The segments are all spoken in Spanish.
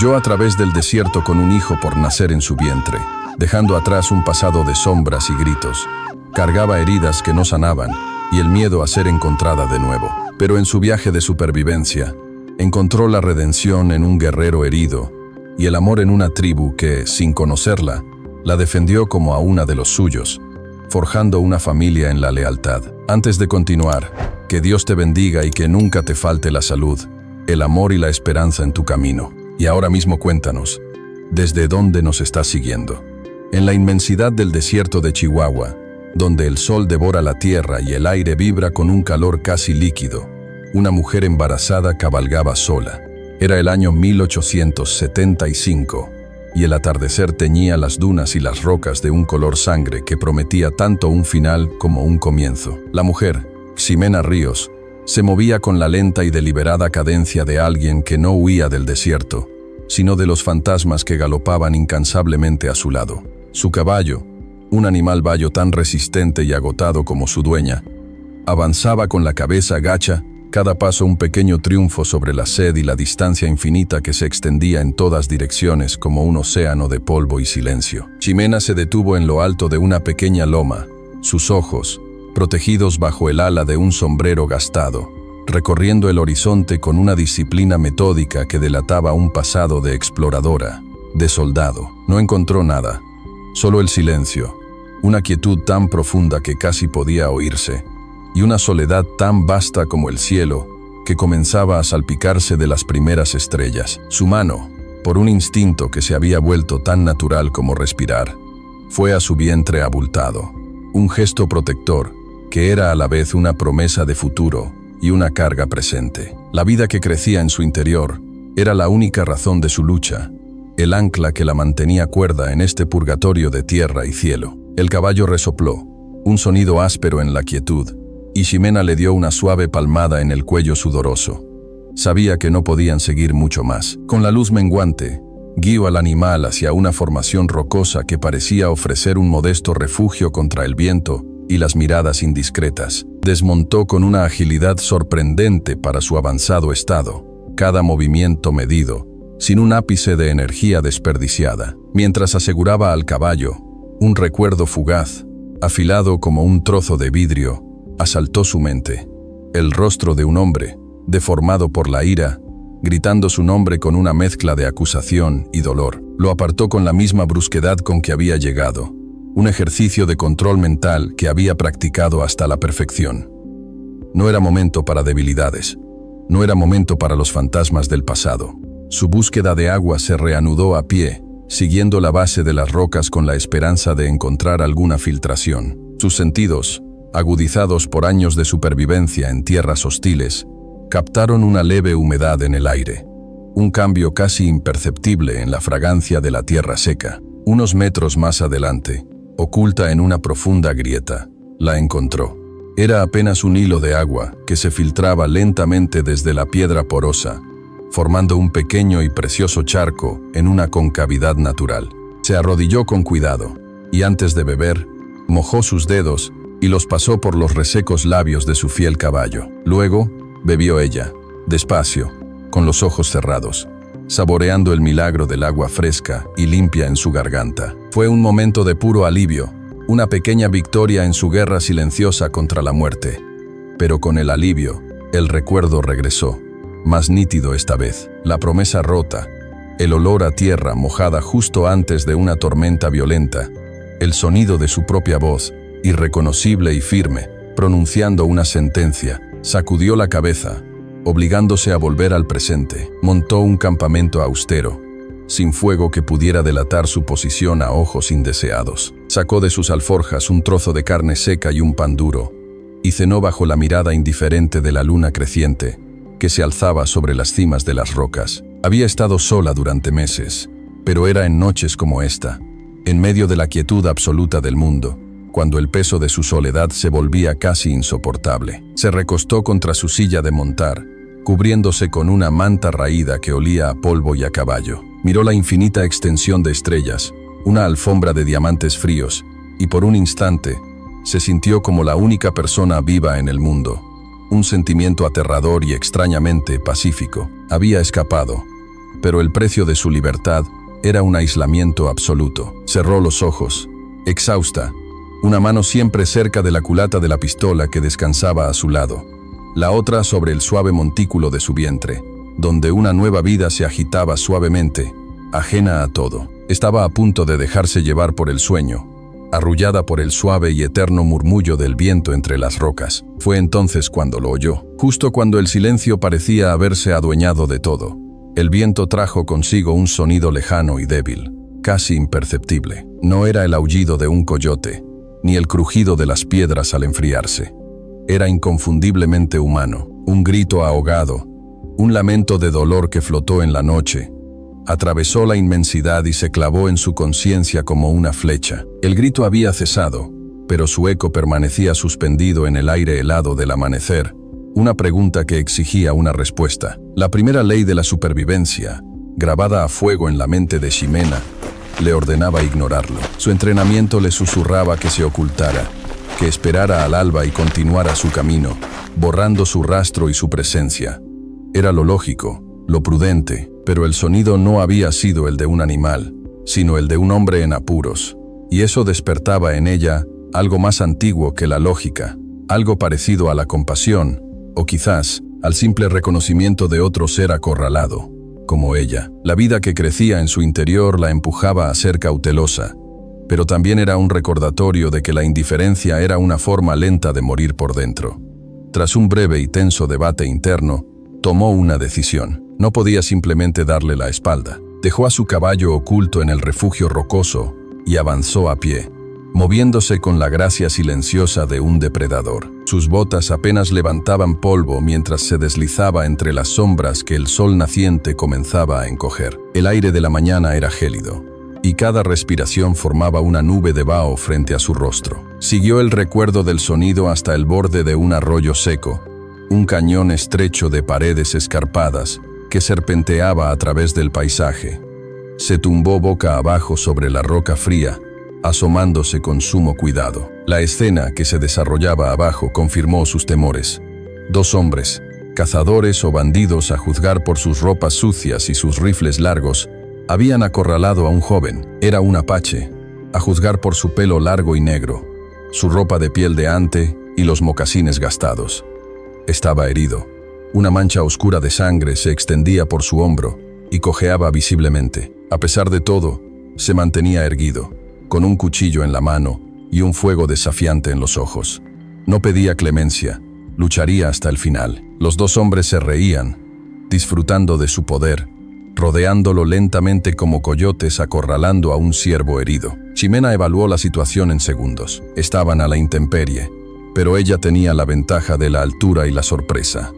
Huyó a través del desierto con un hijo por nacer en su vientre, dejando atrás un pasado de sombras y gritos. Cargaba heridas que no sanaban y el miedo a ser encontrada de nuevo. Pero en su viaje de supervivencia, encontró la redención en un guerrero herido y el amor en una tribu que, sin conocerla, la defendió como a una de los suyos, forjando una familia en la lealtad. Antes de continuar, que Dios te bendiga y que nunca te falte la salud, el amor y la esperanza en tu camino. Y ahora mismo cuéntanos, ¿desde dónde nos estás siguiendo? En la inmensidad del desierto de Chihuahua, donde el sol devora la tierra y el aire vibra con un calor casi líquido, una mujer embarazada cabalgaba sola. Era el año 1875, y el atardecer teñía las dunas y las rocas de un color sangre que prometía tanto un final como un comienzo. La mujer, Ximena Ríos, se movía con la lenta y deliberada cadencia de alguien que no huía del desierto, sino de los fantasmas que galopaban incansablemente a su lado. Su caballo, un animal bayo tan resistente y agotado como su dueña, avanzaba con la cabeza gacha, cada paso un pequeño triunfo sobre la sed y la distancia infinita que se extendía en todas direcciones como un océano de polvo y silencio. Ximena se detuvo en lo alto de una pequeña loma, sus ojos, protegidos bajo el ala de un sombrero gastado, recorriendo el horizonte con una disciplina metódica que delataba un pasado de exploradora, de soldado. No encontró nada, solo el silencio, una quietud tan profunda que casi podía oírse, y una soledad tan vasta como el cielo, que comenzaba a salpicarse de las primeras estrellas. Su mano, por un instinto que se había vuelto tan natural como respirar, fue a su vientre abultado, un gesto protector, que era a la vez una promesa de futuro y una carga presente. La vida que crecía en su interior era la única razón de su lucha, el ancla que la mantenía cuerda en este purgatorio de tierra y cielo. El caballo resopló, un sonido áspero en la quietud, y Ximena le dio una suave palmada en el cuello sudoroso. Sabía que no podían seguir mucho más. Con la luz menguante, guió al animal hacia una formación rocosa que parecía ofrecer un modesto refugio contra el viento y las miradas indiscretas. Desmontó con una agilidad sorprendente para su avanzado estado, cada movimiento medido, sin un ápice de energía desperdiciada. Mientras aseguraba al caballo, un recuerdo fugaz, afilado como un trozo de vidrio, asaltó su mente. El rostro de un hombre, deformado por la ira, gritando su nombre con una mezcla de acusación y dolor. Lo apartó con la misma brusquedad con que había llegado, un ejercicio de control mental que había practicado hasta la perfección. No era momento para debilidades, no era momento para los fantasmas del pasado. Su búsqueda de agua se reanudó a pie, siguiendo la base de las rocas con la esperanza de encontrar alguna filtración. Sus sentidos, agudizados por años de supervivencia en tierras hostiles, captaron una leve humedad en el aire, un cambio casi imperceptible en la fragancia de la tierra seca. Unos metros más adelante, oculta en una profunda grieta, la encontró. Era apenas un hilo de agua que se filtraba lentamente desde la piedra porosa, formando un pequeño y precioso charco en una concavidad natural. Se arrodilló con cuidado, y antes de beber, mojó sus dedos y los pasó por los resecos labios de su fiel caballo. Luego, bebió ella, despacio, con los ojos cerrados, saboreando el milagro del agua fresca y limpia en su garganta. Fue un momento de puro alivio, una pequeña victoria en su guerra silenciosa contra la muerte. Pero con el alivio, el recuerdo regresó, más nítido esta vez, la promesa rota, el olor a tierra mojada justo antes de una tormenta violenta, el sonido de su propia voz, irreconocible y firme, pronunciando una sentencia. Sacudió la cabeza, obligándose a volver al presente. Montó un campamento austero, sin fuego que pudiera delatar su posición a ojos indeseados. Sacó de sus alforjas un trozo de carne seca y un pan duro, y cenó bajo la mirada indiferente de la luna creciente, que se alzaba sobre las cimas de las rocas. Había estado sola durante meses, pero era en noches como esta, en medio de la quietud absoluta del mundo, cuando el peso de su soledad se volvía casi insoportable. Se recostó contra su silla de montar, cubriéndose con una manta raída que olía a polvo y a caballo. Miró la infinita extensión de estrellas, una alfombra de diamantes fríos, y por un instante se sintió como la única persona viva en el mundo. Un sentimiento aterrador y extrañamente pacífico. Había escapado, pero el precio de su libertad era un aislamiento absoluto. Cerró los ojos, exhausta, una mano siempre cerca de la culata de la pistola que descansaba a su lado, la otra sobre el suave montículo de su vientre, donde una nueva vida se agitaba suavemente, ajena a todo. Estaba a punto de dejarse llevar por el sueño, arrullada por el suave y eterno murmullo del viento entre las rocas. Fue entonces cuando lo oyó, justo cuando el silencio parecía haberse adueñado de todo. El viento trajo consigo un sonido lejano y débil, casi imperceptible. No era el aullido de un coyote, ni el crujido de las piedras al enfriarse. Era inconfundiblemente humano, un grito ahogado, un lamento de dolor que flotó en la noche. Atravesó la inmensidad y se clavó en su conciencia como una flecha. El grito había cesado, pero su eco permanecía suspendido en el aire helado del amanecer, una pregunta que exigía una respuesta. La primera ley de la supervivencia, grabada a fuego en la mente de Ximena, le ordenaba ignorarlo. Su entrenamiento le susurraba que se ocultara, que esperara al alba y continuara su camino, borrando su rastro y su presencia. Era lo lógico, lo prudente, pero el sonido no había sido el de un animal, sino el de un hombre en apuros, y eso despertaba en ella algo más antiguo que la lógica, algo parecido a la compasión, o quizás al simple reconocimiento de otro ser acorralado, como ella. La vida que crecía en su interior la empujaba a ser cautelosa, pero también era un recordatorio de que la indiferencia era una forma lenta de morir por dentro. Tras un breve y tenso debate interno, tomó una decisión. No podía simplemente darle la espalda. Dejó a su caballo oculto en el refugio rocoso y avanzó a pie, moviéndose con la gracia silenciosa de un depredador. Sus botas apenas levantaban polvo mientras se deslizaba entre las sombras que el sol naciente comenzaba a encoger. El aire de la mañana era gélido, y cada respiración formaba una nube de vaho frente a su rostro. Siguió el recuerdo del sonido hasta el borde de un arroyo seco, un cañón estrecho de paredes escarpadas que serpenteaba a través del paisaje. Se tumbó boca abajo sobre la roca fría, asomándose con sumo cuidado. La escena que se desarrollaba abajo confirmó sus temores. Dos hombres, cazadores o bandidos a juzgar por sus ropas sucias y sus rifles largos, habían acorralado a un joven. Era un apache, a juzgar por su pelo largo y negro, su ropa de piel de ante y los mocasines gastados. Estaba herido. Una mancha oscura de sangre se extendía por su hombro y cojeaba visiblemente. A pesar de todo, se mantenía erguido, con un cuchillo en la mano y un fuego desafiante en los ojos. No pedía clemencia, lucharía hasta el final. Los dos hombres se reían, disfrutando de su poder, rodeándolo lentamente como coyotes acorralando a un ciervo herido. Ximena evaluó la situación en segundos. Estaban a la intemperie, pero ella tenía la ventaja de la altura y la sorpresa.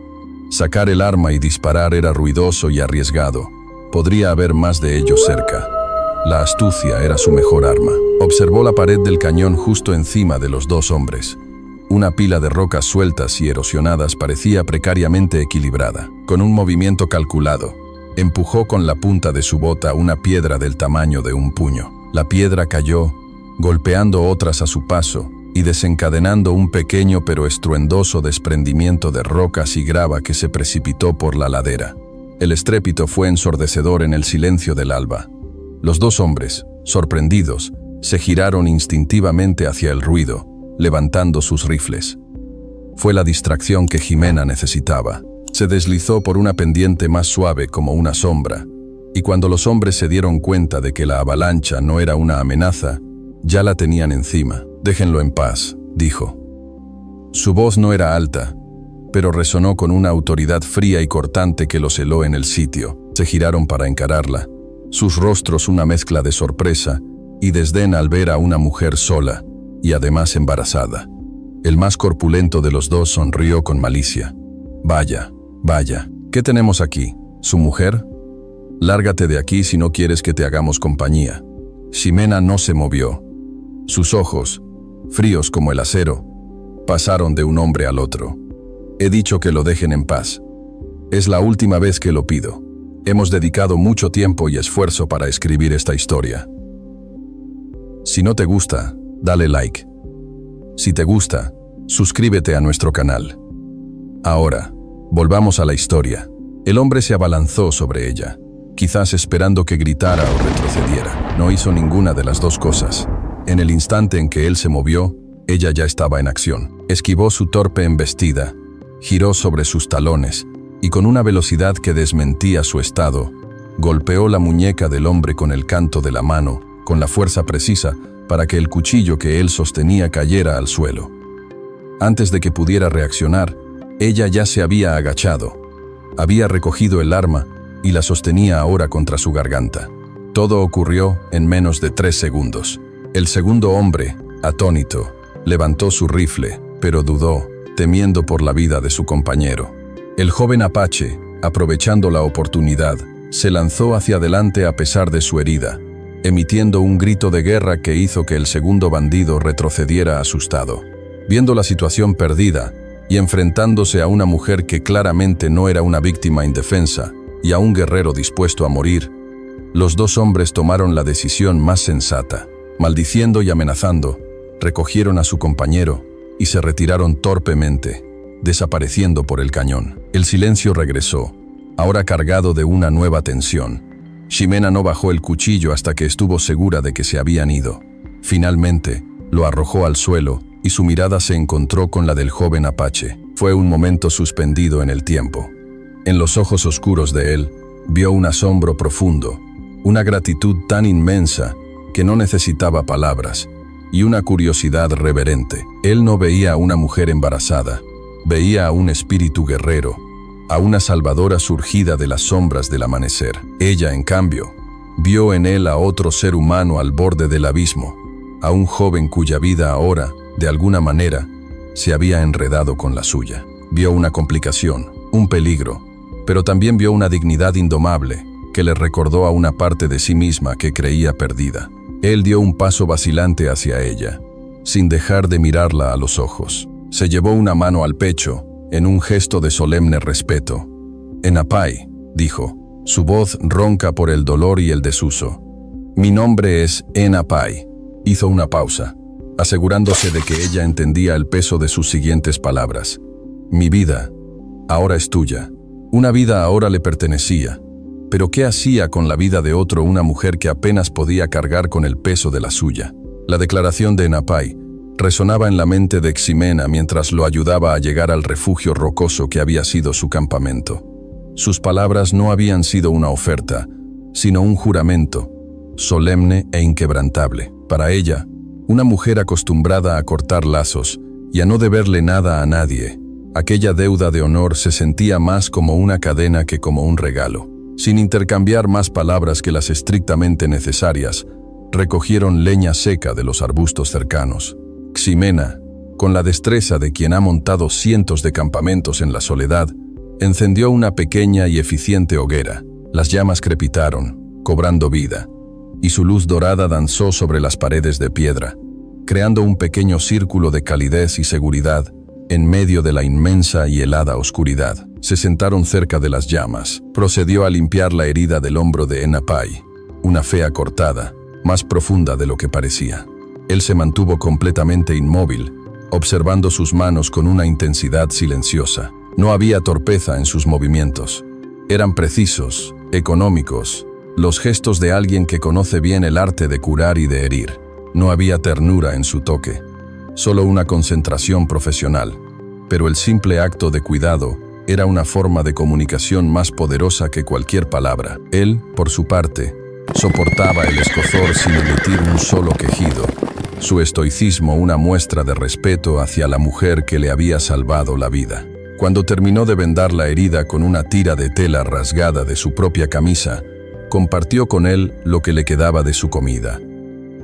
Sacar el arma y disparar era ruidoso y arriesgado. Podría haber más de ellos cerca. La astucia era su mejor arma. Observó la pared del cañón justo encima de los dos hombres. Una pila de rocas sueltas y erosionadas parecía precariamente equilibrada. Con un movimiento calculado, empujó con la punta de su bota una piedra del tamaño de un puño. La piedra cayó, golpeando otras a su paso y desencadenando un pequeño pero estruendoso desprendimiento de rocas y grava que se precipitó por la ladera. El estrépito fue ensordecedor en el silencio del alba. Los dos hombres, sorprendidos, se giraron instintivamente hacia el ruido, levantando sus rifles. Fue la distracción que Ximena necesitaba. Se deslizó por una pendiente más suave como una sombra, y cuando los hombres se dieron cuenta de que la avalancha no era una amenaza, ya la tenían encima. «Déjenlo en paz», dijo. Su voz no era alta, pero resonó con una autoridad fría y cortante que los heló en el sitio. Se giraron para encararla, sus rostros una mezcla de sorpresa y desdén al ver a una mujer sola y además embarazada. El más corpulento de los dos sonrió con malicia. «Vaya, vaya, ¿qué tenemos aquí? ¿Su mujer? Lárgate de aquí si no quieres que te hagamos compañía». Ximena no se movió. Sus ojos, fríos como el acero, pasaron de un hombre al otro. «He dicho que lo dejen en paz. Es la última vez que lo pido. Hemos dedicado mucho tiempo y esfuerzo para escribir esta historia. Si no te gusta, dale like. Si te gusta, suscríbete a nuestro canal». Ahora, volvamos a la historia. El hombre se abalanzó sobre ella. quizás esperando que gritara o retrocediera. No hizo ninguna de las dos cosas. En el instante en que él se movió, ella ya estaba en acción. Esquivó su torpe embestida, giró sobre sus talones y con una velocidad que desmentía su estado, golpeó la muñeca del hombre con el canto de la mano, con la fuerza precisa para que el cuchillo que él sostenía cayera al suelo. Antes de que pudiera reaccionar, ella ya se había agachado. Había recogido el arma y la sostenía ahora contra su garganta. Todo ocurrió en menos de 3 segundos. El segundo hombre, atónito, levantó su rifle, pero dudó, temiendo por la vida de su compañero. El joven apache, aprovechando la oportunidad, se lanzó hacia adelante a pesar de su herida, emitiendo un grito de guerra que hizo que el segundo bandido retrocediera asustado. Viendo la situación perdida y enfrentándose a una mujer que claramente no era una víctima indefensa y a un guerrero dispuesto a morir, los dos hombres tomaron la decisión más sensata. Maldiciendo y amenazando, recogieron a su compañero y se retiraron torpemente, desapareciendo por el cañón. El silencio regresó, ahora cargado de una nueva tensión. Ximena no bajó el cuchillo hasta que estuvo segura de que se habían ido. Finalmente, lo arrojó al suelo y su mirada se encontró con la del joven apache. Fue un momento suspendido en el tiempo. En los ojos oscuros de él, vio un asombro profundo, una gratitud tan inmensa que no necesitaba palabras, y una curiosidad reverente. Él no veía a una mujer embarazada, veía a un espíritu guerrero, a una salvadora surgida de las sombras del amanecer. Ella, en cambio, vio en él a otro ser humano al borde del abismo, a un joven cuya vida ahora, de alguna manera, se había enredado con la suya. Vio una complicación, un peligro, pero también vio una dignidad indomable que le recordó a una parte de sí misma que creía perdida. Él dio un paso vacilante hacia ella, sin dejar de mirarla a los ojos. Se llevó una mano al pecho, en un gesto de solemne respeto. «Enapay», dijo, su voz ronca por el dolor y el desuso. «Mi nombre es Enapay». Hizo una pausa, asegurándose de que ella entendía el peso de sus siguientes palabras. «Mi vida, ahora es tuya». Una vida ahora le pertenecía. Pero ¿qué hacía con la vida de otro una mujer que apenas podía cargar con el peso de la suya? La declaración de Enapay resonaba en la mente de Ximena mientras lo ayudaba a llegar al refugio rocoso que había sido su campamento. Sus palabras no habían sido una oferta, sino un juramento, solemne e inquebrantable. Para ella, una mujer acostumbrada a cortar lazos y a no deberle nada a nadie, aquella deuda de honor se sentía más como una cadena que como un regalo. Sin intercambiar más palabras que las estrictamente necesarias, recogieron leña seca de los arbustos cercanos. Ximena, con la destreza de quien ha montado cientos de campamentos en la soledad, encendió una pequeña y eficiente hoguera. Las llamas crepitaron, cobrando vida, y su luz dorada danzó sobre las paredes de piedra, creando un pequeño círculo de calidez y seguridad en medio de la inmensa y helada oscuridad. Se sentaron cerca de las llamas. Procedió a limpiar la herida del hombro de Enapay, una fea cortada, más profunda de lo que parecía. Él se mantuvo completamente inmóvil, observando sus manos con una intensidad silenciosa. No había torpeza en sus movimientos. Eran precisos, económicos, los gestos de alguien que conoce bien el arte de curar y de herir. No había ternura en su toque, solo una concentración profesional. Pero el simple acto de cuidado era una forma de comunicación más poderosa que cualquier palabra. Él, por su parte, soportaba el escozor sin emitir un solo quejido, su estoicismo una muestra de respeto hacia la mujer que le había salvado la vida. Cuando terminó de vendar la herida con una tira de tela rasgada de su propia camisa, compartió con él lo que le quedaba de su comida: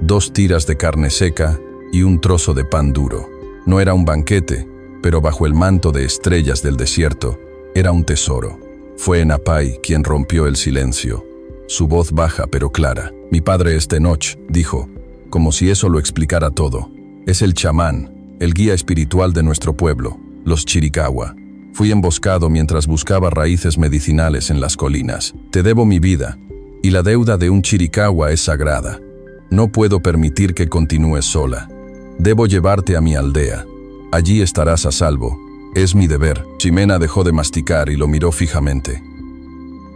2 tiras de carne seca y un trozo de pan duro. No era un banquete, pero bajo el manto de estrellas del desierto, era un tesoro. Fue Enapay quien rompió el silencio, su voz baja pero clara. «Mi padre es Tenoch», dijo, como si eso lo explicara todo. «Es el chamán, el guía espiritual de nuestro pueblo, los Chiricahua. Fui emboscado mientras buscaba raíces medicinales en las colinas. Te debo mi vida, y la deuda de un Chiricahua es sagrada. No puedo permitir que continúes sola. Debo llevarte a mi aldea. Allí estarás a salvo. Es mi deber». Ximena dejó de masticar y lo miró fijamente.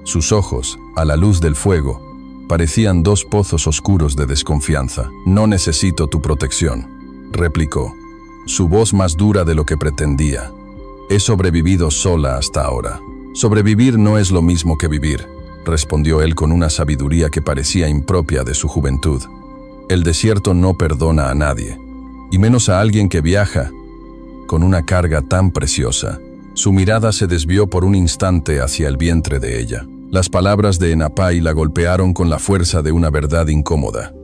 Sus ojos, a la luz del fuego, parecían dos pozos oscuros de desconfianza. «No necesito tu protección», replicó, su voz más dura de lo que pretendía. «He sobrevivido sola hasta ahora». «Sobrevivir no es lo mismo que vivir», respondió él con una sabiduría que parecía impropia de su juventud. «El desierto no perdona a nadie, y menos a alguien que viaja con una carga tan preciosa». Su mirada se desvió por un instante hacia el vientre de ella. Las palabras de Enapai la golpearon con la fuerza de una verdad incómoda.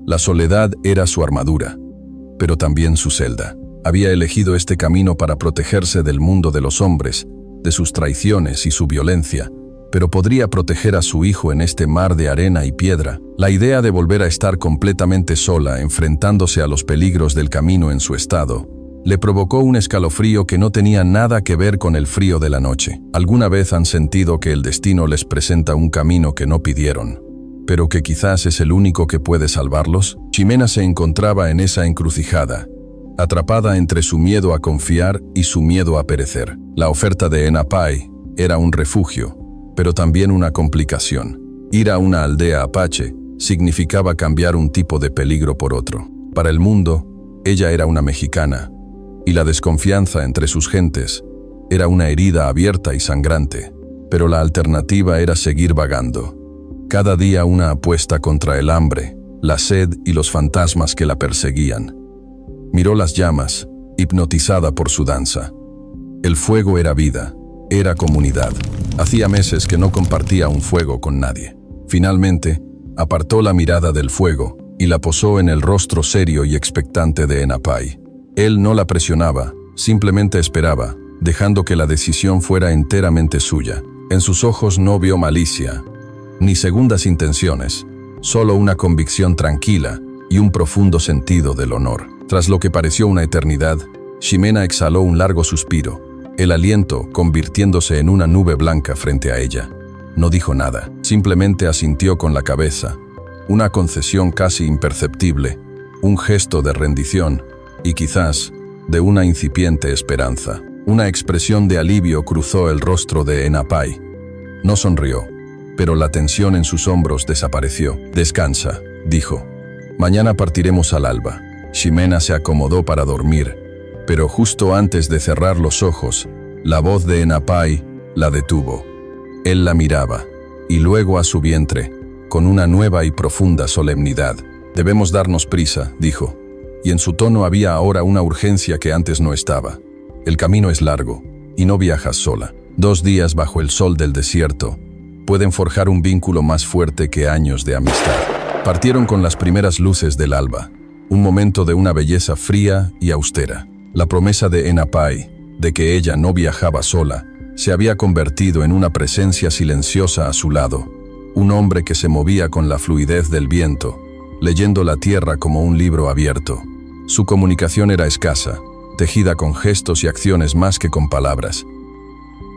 La soledad era su armadura, pero también su celda. Había elegido este camino para protegerse del mundo de los hombres, de sus traiciones y su violencia, pero podría proteger a su hijo en este mar de arena y piedra. La idea de volver a estar completamente sola, enfrentándose a los peligros del camino en su estado, le provocó un escalofrío que no tenía nada que ver con el frío de la noche. ¿Alguna vez han sentido que el destino les presenta un camino que no pidieron, pero que quizás es el único que puede salvarlos? Ximena se encontraba en esa encrucijada, atrapada entre su miedo a confiar y su miedo a perecer. La oferta de Enapai era un refugio, pero también una complicación. Ir a una aldea apache significaba cambiar un tipo de peligro por otro. Para el mundo, ella era una mexicana, y la desconfianza entre sus gentes era una herida abierta y sangrante, pero la alternativa era seguir vagando. Cada día una apuesta contra el hambre, la sed y los fantasmas que la perseguían. Miró las llamas, hipnotizada por su danza. El fuego era vida, era comunidad. Hacía meses que no compartía un fuego con nadie. Finalmente, apartó la mirada del fuego y la posó en el rostro serio y expectante de Enapai. Él no la presionaba, simplemente esperaba, dejando que la decisión fuera enteramente suya. En sus ojos no vio malicia, ni segundas intenciones, solo una convicción tranquila y un profundo sentido del honor. Tras lo que pareció una eternidad, Ximena exhaló un largo suspiro, el aliento convirtiéndose en una nube blanca frente a ella. No dijo nada, simplemente asintió con la cabeza, una concesión casi imperceptible, un gesto de rendición y quizás de una incipiente esperanza. Una expresión de alivio cruzó el rostro de Enapai. No sonrió, pero la tensión en sus hombros desapareció. «Descansa», dijo. «Mañana partiremos al alba». Ximena se acomodó para dormir, pero justo antes de cerrar los ojos, la voz de Enapai la detuvo. Él la miraba, y luego a su vientre, con una nueva y profunda solemnidad. «Debemos darnos prisa», dijo, y en su tono había ahora una urgencia que antes no estaba. «El camino es largo, y no viajas sola. 2 días bajo el sol del desierto pueden forjar un vínculo más fuerte que años de amistad». Partieron con las primeras luces del alba, un momento de una belleza fría y austera. La promesa de Enapai, de que ella no viajaba sola, se había convertido en una presencia silenciosa a su lado, un hombre que se movía con la fluidez del viento, leyendo la tierra como un libro abierto. Su comunicación era escasa, tejida con gestos y acciones más que con palabras.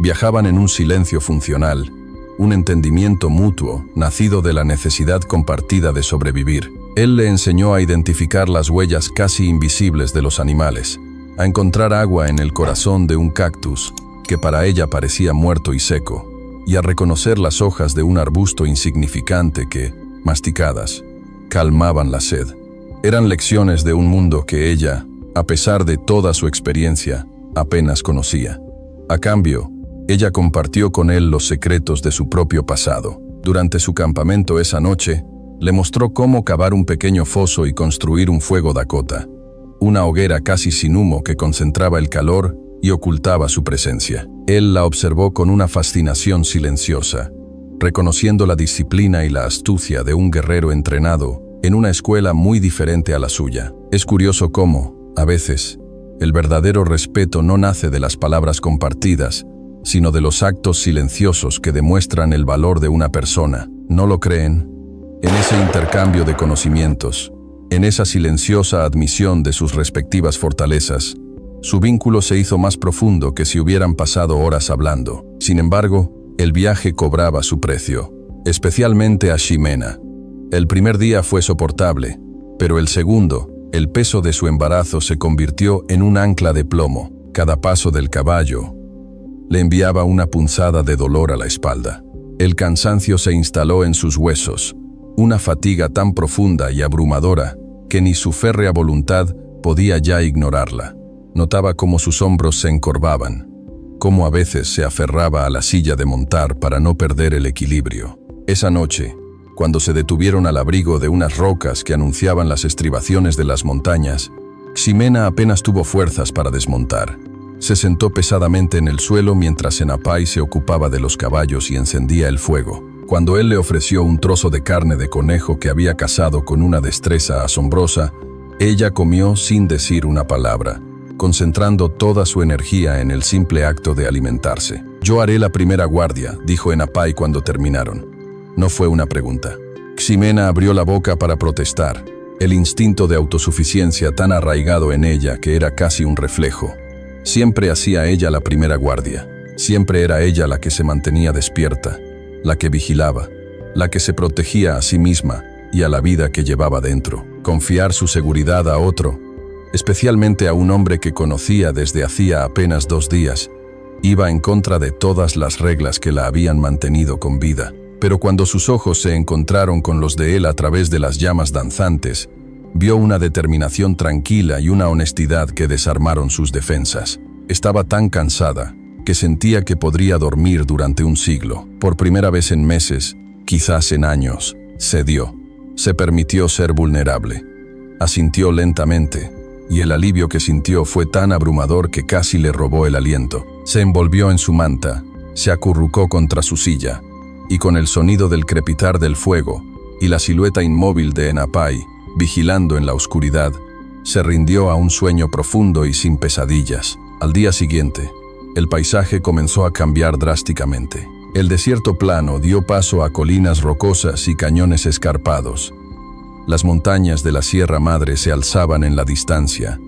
Viajaban en un silencio funcional, un entendimiento mutuo, nacido de la necesidad compartida de sobrevivir. Él le enseñó a identificar las huellas casi invisibles de los animales, a encontrar agua en el corazón de un cactus, que para ella parecía muerto y seco, y a reconocer las hojas de un arbusto insignificante que, masticadas, calmaban la sed. Eran lecciones de un mundo que ella, a pesar de toda su experiencia, apenas conocía. A cambio, ella compartió con él los secretos de su propio pasado. Durante su campamento esa noche, le mostró cómo cavar un pequeño foso y construir un fuego Dakota, una hoguera casi sin humo que concentraba el calor y ocultaba su presencia. Él la observó con una fascinación silenciosa, reconociendo la disciplina y la astucia de un guerrero entrenado en una escuela muy diferente a la suya. Es curioso cómo, a veces, el verdadero respeto no nace de las palabras compartidas, sino de los actos silenciosos que demuestran el valor de una persona. ¿No lo creen? En ese intercambio de conocimientos, en esa silenciosa admisión de sus respectivas fortalezas, su vínculo se hizo más profundo que si hubieran pasado horas hablando. Sin embargo, el viaje cobraba su precio, especialmente a Ximena. El primer día fue soportable, pero el segundo, el peso de su embarazo se convirtió en un ancla de plomo. Cada paso del caballo le enviaba una punzada de dolor a la espalda. El cansancio se instaló en sus huesos, una fatiga tan profunda y abrumadora que ni su férrea voluntad podía ya ignorarla. Notaba cómo sus hombros se encorvaban, cómo a veces se aferraba a la silla de montar para no perder el equilibrio. Esa noche, cuando se detuvieron al abrigo de unas rocas que anunciaban las estribaciones de las montañas, Ximena apenas tuvo fuerzas para desmontar. Se sentó pesadamente en el suelo mientras Enapay se ocupaba de los caballos y encendía el fuego. Cuando él le ofreció un trozo de carne de conejo que había cazado con una destreza asombrosa, ella comió sin decir una palabra, concentrando toda su energía en el simple acto de alimentarse. «Yo haré la primera guardia», dijo Enapay cuando terminaron. No fue una pregunta. Ximena abrió la boca para protestar, el instinto de autosuficiencia tan arraigado en ella que era casi un reflejo. Siempre hacía ella la primera guardia. Siempre era ella la que se mantenía despierta, la que vigilaba, la que se protegía a sí misma y a la vida que llevaba dentro. Confiar su seguridad a otro, especialmente a un hombre que conocía desde hacía apenas 2 días, iba en contra de todas las reglas que la habían mantenido con vida. Pero cuando sus ojos se encontraron con los de él a través de las llamas danzantes, vio una determinación tranquila y una honestidad que desarmaron sus defensas. Estaba tan cansada que sentía que podría dormir durante un siglo. Por primera vez en meses, quizás en años, cedió. Se permitió ser vulnerable. Asintió lentamente, y el alivio que sintió fue tan abrumador que casi le robó el aliento. Se envolvió en su manta, se acurrucó contra su silla, y con el sonido del crepitar del fuego y la silueta inmóvil de Enapay, vigilando en la oscuridad, se rindió a un sueño profundo y sin pesadillas. Al día siguiente, el paisaje comenzó a cambiar drásticamente. El desierto plano dio paso a colinas rocosas y cañones escarpados. Las montañas de la Sierra Madre se alzaban en la distancia,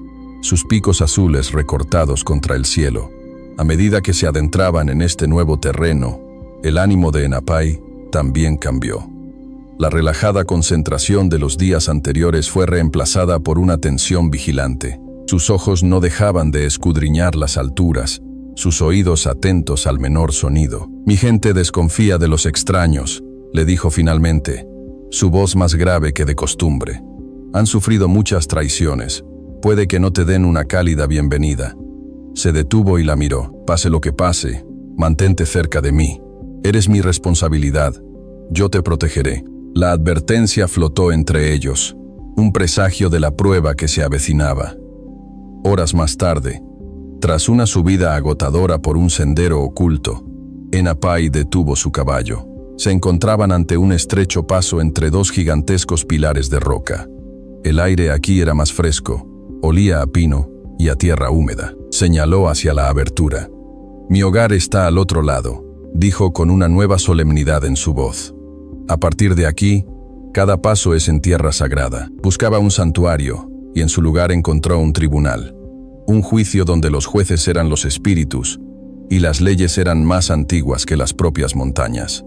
sus picos azules recortados contra el cielo. A medida que se adentraban en este nuevo terreno, el ánimo de Enapay también cambió. La relajada concentración de los días anteriores fue reemplazada por una tensión vigilante. Sus ojos no dejaban de escudriñar las alturas, sus oídos atentos al menor sonido. «Mi gente desconfía de los extraños», le dijo finalmente, su voz más grave que de costumbre. «Han sufrido muchas traiciones. Puede que no te den una cálida bienvenida». Se detuvo y la miró. «Pase lo que pase, mantente cerca de mí. Eres mi responsabilidad. Yo te protegeré». La advertencia flotó entre ellos, un presagio de la prueba que se avecinaba. Horas más tarde, tras una subida agotadora por un sendero oculto, Enapay detuvo su caballo. Se encontraban ante un estrecho paso entre 2 gigantescos pilares de roca. El aire aquí era más fresco, olía a pino y a tierra húmeda. Señaló hacia la abertura. «Mi hogar está al otro lado», dijo con una nueva solemnidad en su voz. «A partir de aquí, cada paso es en tierra sagrada». Buscaba un santuario y en su lugar encontró un tribunal. Un juicio donde los jueces eran los espíritus y las leyes eran más antiguas que las propias montañas.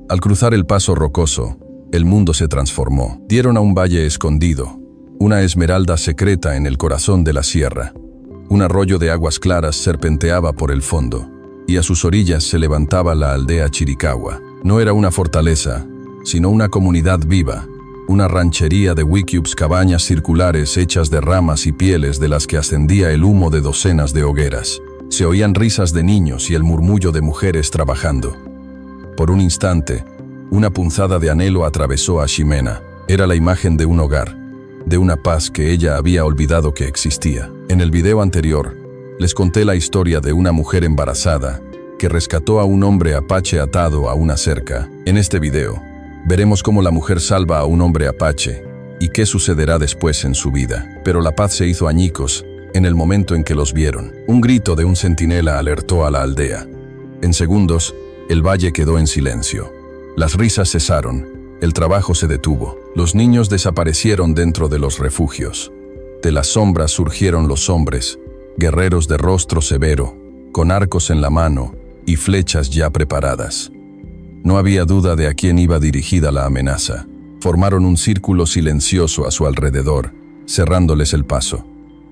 Al cruzar el paso rocoso, el mundo se transformó. Dieron a un valle escondido, una esmeralda secreta en el corazón de la sierra. Un arroyo de aguas claras serpenteaba por el fondo, y a sus orillas se levantaba la aldea Chiricahua. No era una fortaleza, sino una comunidad viva, una ranchería de wickiups, cabañas circulares hechas de ramas y pieles de las que ascendía el humo de docenas de hogueras. Se oían risas de niños y el murmullo de mujeres trabajando. Por un instante, una punzada de anhelo atravesó a Ximena. Era la imagen de un hogar, de una paz que ella había olvidado que existía. En el video anterior, les conté la historia de una mujer embarazada que rescató a un hombre apache atado a una cerca. En este video, veremos cómo la mujer salva a un hombre apache y qué sucederá después en su vida. Pero la paz se hizo añicos en el momento en que los vieron. Un grito de un centinela alertó a la aldea. En segundos, el valle quedó en silencio. Las risas cesaron, el trabajo se detuvo. Los niños desaparecieron dentro de los refugios. De las sombras surgieron los hombres, guerreros de rostro severo, con arcos en la mano y flechas ya preparadas. No había duda de a quién iba dirigida la amenaza. Formaron un círculo silencioso a su alrededor, cerrándoles el paso.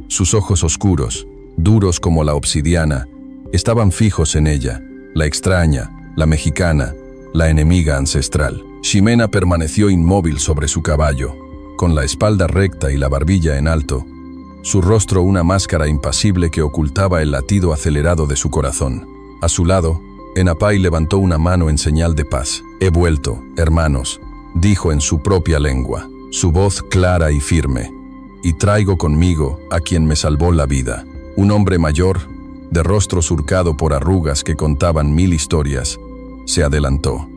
Sus ojos oscuros, duros como la obsidiana, estaban fijos en ella, la extraña, la mexicana, la enemiga ancestral. Ximena permaneció inmóvil sobre su caballo, con la espalda recta y la barbilla en alto, su rostro una máscara impasible que ocultaba el latido acelerado de su corazón. A su lado, Enapai levantó una mano en señal de paz. «He vuelto, hermanos», dijo en su propia lengua, su voz clara y firme, «y traigo conmigo a quien me salvó la vida». Un hombre mayor, de rostro surcado por arrugas que contaban 1000 historias, se adelantó.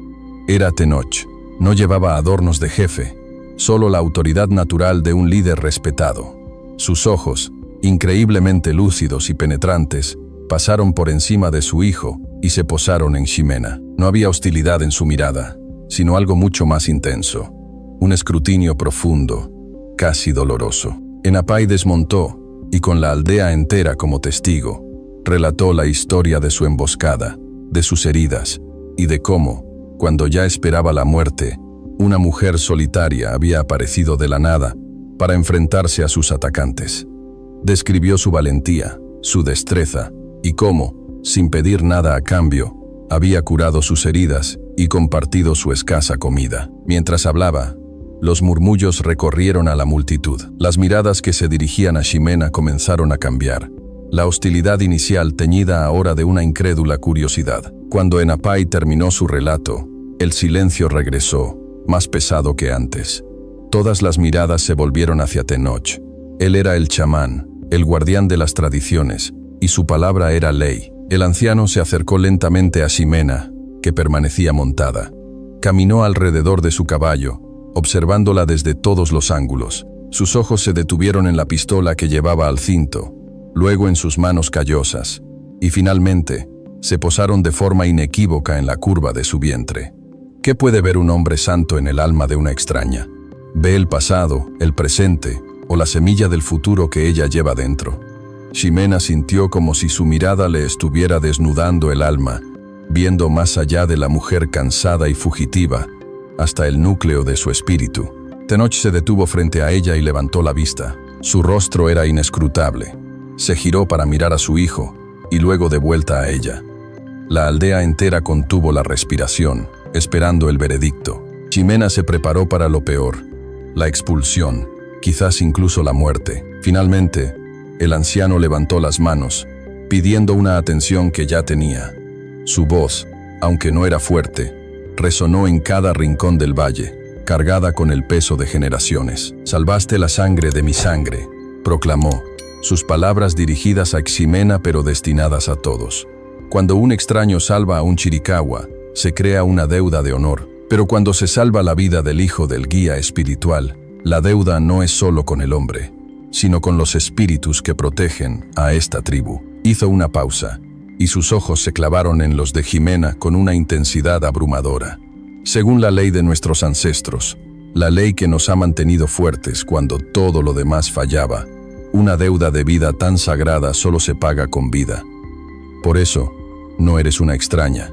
Era Tenoch. No llevaba adornos de jefe, solo la autoridad natural de un líder respetado. Sus ojos, increíblemente lúcidos y penetrantes, pasaron por encima de su hijo y se posaron en Ximena. No había hostilidad en su mirada, sino algo mucho más intenso, un escrutinio profundo, casi doloroso. Enapai desmontó y con la aldea entera como testigo, relató la historia de su emboscada, de sus heridas y de cómo, cuando ya esperaba la muerte, una mujer solitaria había aparecido de la nada para enfrentarse a sus atacantes. Describió su valentía, su destreza y cómo, sin pedir nada a cambio, había curado sus heridas y compartido su escasa comida. Mientras hablaba, los murmullos recorrieron a la multitud. Las miradas que se dirigían a Ximena comenzaron a cambiar. La hostilidad inicial teñida ahora de una incrédula curiosidad. Cuando Enapai terminó su relato, el silencio regresó, más pesado que antes. Todas las miradas se volvieron hacia Tenoch. Él era el chamán, el guardián de las tradiciones, y su palabra era ley. El anciano se acercó lentamente a Ximena, que permanecía montada. Caminó alrededor de su caballo, observándola desde todos los ángulos. Sus ojos se detuvieron en la pistola que llevaba al cinto, luego en sus manos callosas, y finalmente se posaron de forma inequívoca en la curva de su vientre. ¿Qué puede ver un hombre santo en el alma de una extraña? Ve el pasado, el presente o la semilla del futuro que ella lleva dentro. Ximena sintió como si su mirada le estuviera desnudando el alma, viendo más allá de la mujer cansada y fugitiva, hasta el núcleo de su espíritu. Tenoch se detuvo frente a ella y levantó la vista. Su rostro era inescrutable. Se giró para mirar a su hijo y luego de vuelta a ella. La aldea entera contuvo la respiración, esperando el veredicto. Ximena se preparó para lo peor, la expulsión, quizás incluso la muerte. Finalmente, el anciano levantó las manos, pidiendo una atención que ya tenía. Su voz, aunque no era fuerte, resonó en cada rincón del valle, cargada con el peso de generaciones. «Salvaste la sangre de mi sangre», proclamó, sus palabras dirigidas a Ximena pero destinadas a todos. Cuando un extraño salva a un chiricahua, se crea una deuda de honor, pero cuando se salva la vida del hijo del guía espiritual, la deuda no es solo con el hombre, sino con los espíritus que protegen a esta tribu. Hizo una pausa, y sus ojos se clavaron en los de Ximena con una intensidad abrumadora. Según la ley de nuestros ancestros, la ley que nos ha mantenido fuertes cuando todo lo demás fallaba, una deuda de vida tan sagrada solo se paga con vida. Por eso, no eres una extraña,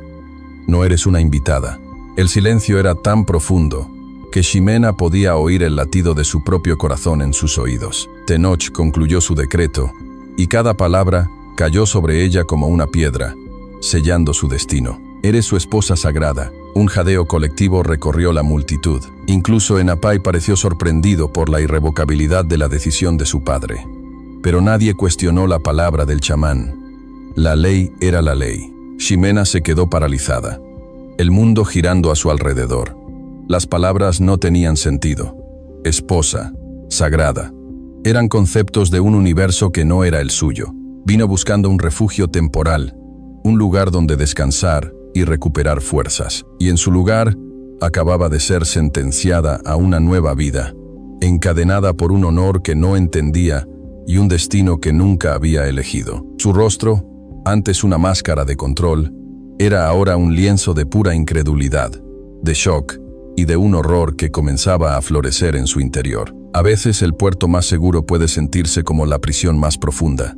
no eres una invitada. El silencio era tan profundo que Ximena podía oír el latido de su propio corazón en sus oídos. Tenoch concluyó su decreto, y cada palabra cayó sobre ella como una piedra, sellando su destino. Eres su esposa sagrada. Un jadeo colectivo recorrió la multitud. Incluso Enapai pareció sorprendido por la irrevocabilidad de la decisión de su padre. Pero nadie cuestionó la palabra del chamán. La ley era la ley. Ximena se quedó paralizada, el mundo girando a su alrededor. Las palabras no tenían sentido. Esposa, sagrada, eran conceptos de un universo que no era el suyo. Vino buscando un refugio temporal, un lugar donde descansar y recuperar fuerzas. Y en su lugar, acababa de ser sentenciada a una nueva vida, encadenada por un honor que no entendía y un destino que nunca había elegido. Su rostro, antes una máscara de control, era ahora un lienzo de pura incredulidad, de shock y de un horror que comenzaba a florecer en su interior. A veces el puerto más seguro puede sentirse como la prisión más profunda.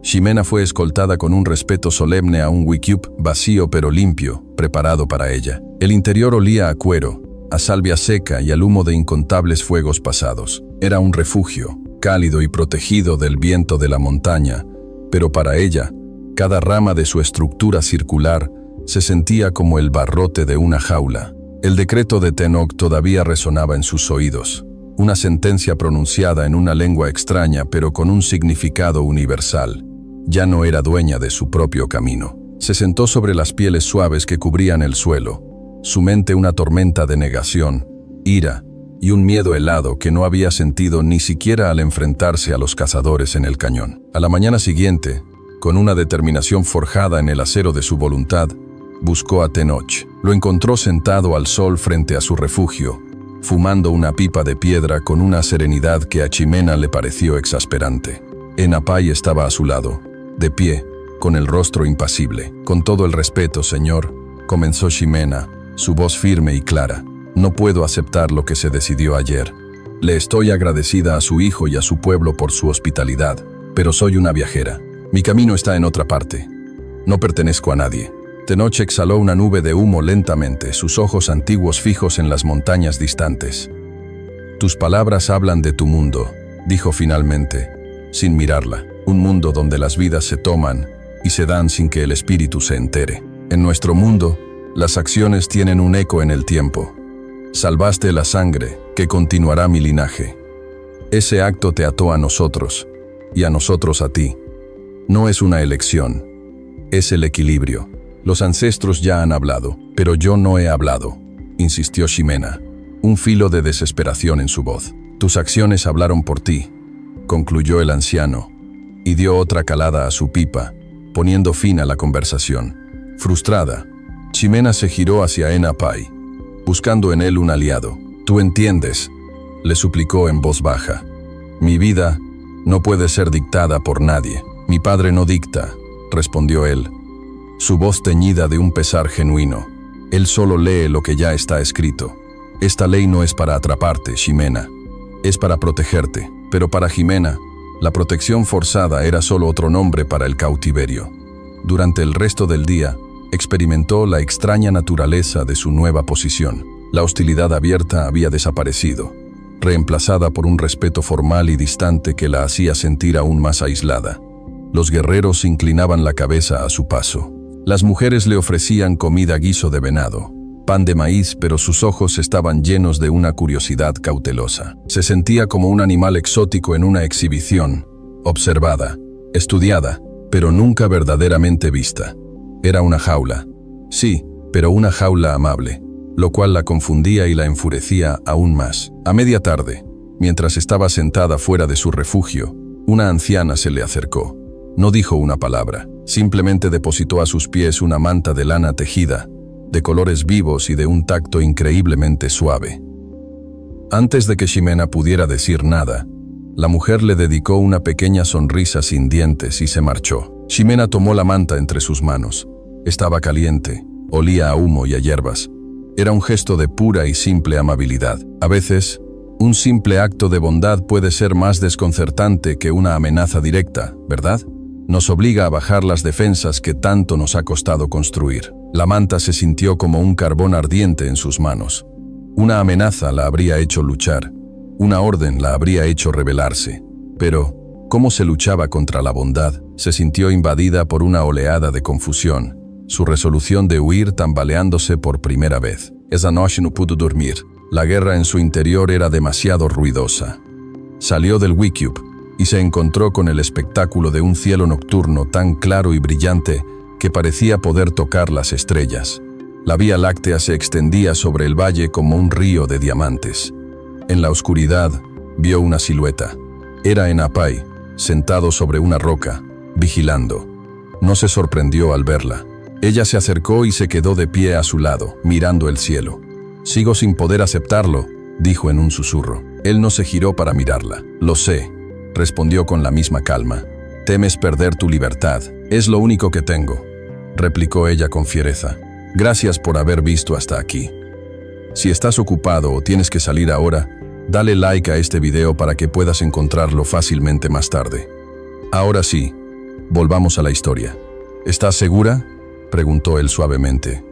Ximena fue escoltada con un respeto solemne a un wickiup vacío pero limpio, preparado para ella. El interior olía a cuero, a salvia seca y al humo de incontables fuegos pasados. Era un refugio, cálido y protegido del viento de la montaña, pero para ella, cada rama de su estructura circular Se sentía como el barrote de una jaula. El decreto de Tenoch todavía resonaba en sus oídos. Una sentencia pronunciada en una lengua extraña pero con un significado universal. Ya no era dueña de su propio camino. Se sentó sobre las pieles suaves que cubrían el suelo. Su mente una tormenta de negación, ira y un miedo helado que no había sentido ni siquiera al enfrentarse a los cazadores en el cañón. A la mañana siguiente, con una determinación forjada en el acero de su voluntad, buscó a Tenoch. Lo encontró sentado al sol frente a su refugio, fumando una pipa de piedra con una serenidad que a Ximena le pareció exasperante. Enapay estaba a su lado, de pie, con el rostro impasible. «Con todo el respeto, señor», comenzó Ximena, su voz firme y clara. «No puedo aceptar lo que se decidió ayer. Le estoy agradecida a su hijo y a su pueblo por su hospitalidad, pero soy una viajera. Mi camino está en otra parte. No pertenezco a nadie». Tenoch exhaló una nube de humo lentamente, sus ojos antiguos fijos en las montañas distantes. «Tus palabras hablan de tu mundo», dijo finalmente, sin mirarla. «Un mundo donde las vidas se toman y se dan sin que el espíritu se entere. En nuestro mundo, las acciones tienen un eco en el tiempo. Salvaste la sangre que continuará mi linaje. Ese acto te ató a nosotros, y a nosotros a ti. No es una elección, es el equilibrio. Los ancestros ya han hablado, pero yo no he hablado», insistió Ximena, un filo de desesperación en su voz. «Tus acciones hablaron por ti», concluyó el anciano, y dio otra calada a su pipa, poniendo fin a la conversación. Frustrada, Ximena se giró hacia Enapay, buscando en él un aliado. «Tú entiendes», le suplicó en voz baja. «Mi vida no puede ser dictada por nadie». «Mi padre no dicta», respondió él, su voz teñida de un pesar genuino. «Él solo lee lo que ya está escrito. Esta ley no es para atraparte, Ximena. Es para protegerte». Pero para Ximena, la protección forzada era solo otro nombre para el cautiverio. Durante el resto del día, experimentó la extraña naturaleza de su nueva posición. La hostilidad abierta había desaparecido, reemplazada por un respeto formal y distante que la hacía sentir aún más aislada. Los guerreros inclinaban la cabeza a su paso. Las mujeres le ofrecían comida guiso de venado, pan de maíz, pero sus ojos estaban llenos de una curiosidad cautelosa. Se sentía como un animal exótico en una exhibición, observada, estudiada, pero nunca verdaderamente vista. Era una jaula, sí, pero una jaula amable, lo cual la confundía y la enfurecía aún más. A media tarde, mientras estaba sentada fuera de su refugio, una anciana se le acercó. No dijo una palabra, simplemente depositó a sus pies una manta de lana tejida, de colores vivos y de un tacto increíblemente suave. Antes de que Ximena pudiera decir nada, la mujer le dedicó una pequeña sonrisa sin dientes y se marchó. Ximena tomó la manta entre sus manos. Estaba caliente, olía a humo y a hierbas. Era un gesto de pura y simple amabilidad. A veces, un simple acto de bondad puede ser más desconcertante que una amenaza directa, ¿verdad? Nos obliga a bajar las defensas que tanto nos ha costado construir. La manta se sintió como un carbón ardiente en sus manos. Una amenaza la habría hecho luchar, una orden la habría hecho rebelarse. Pero, ¿cómo se luchaba contra la bondad? Se sintió invadida por una oleada de confusión, su resolución de huir tambaleándose por primera vez. Esa noche no pudo dormir. La guerra en su interior era demasiado ruidosa. Salió del Wicube y se encontró con el espectáculo de un cielo nocturno tan claro y brillante que parecía poder tocar las estrellas. La Vía Láctea se extendía sobre el valle como un río de diamantes. En la oscuridad, vio una silueta. Era Enapay, sentado sobre una roca, vigilando. No se sorprendió al verla. Ella se acercó y se quedó de pie a su lado, mirando el cielo. «Sigo sin poder aceptarlo», dijo en un susurro. Él no se giró para mirarla. «Lo sé», respondió con la misma calma. «Temes perder tu libertad. Es lo único que tengo», replicó ella con fiereza. «Gracias por haber visto hasta aquí. Si estás ocupado o tienes que salir ahora, dale like a este video para que puedas encontrarlo fácilmente más tarde. Ahora sí, volvamos a la historia». «¿Estás segura?», preguntó él suavemente.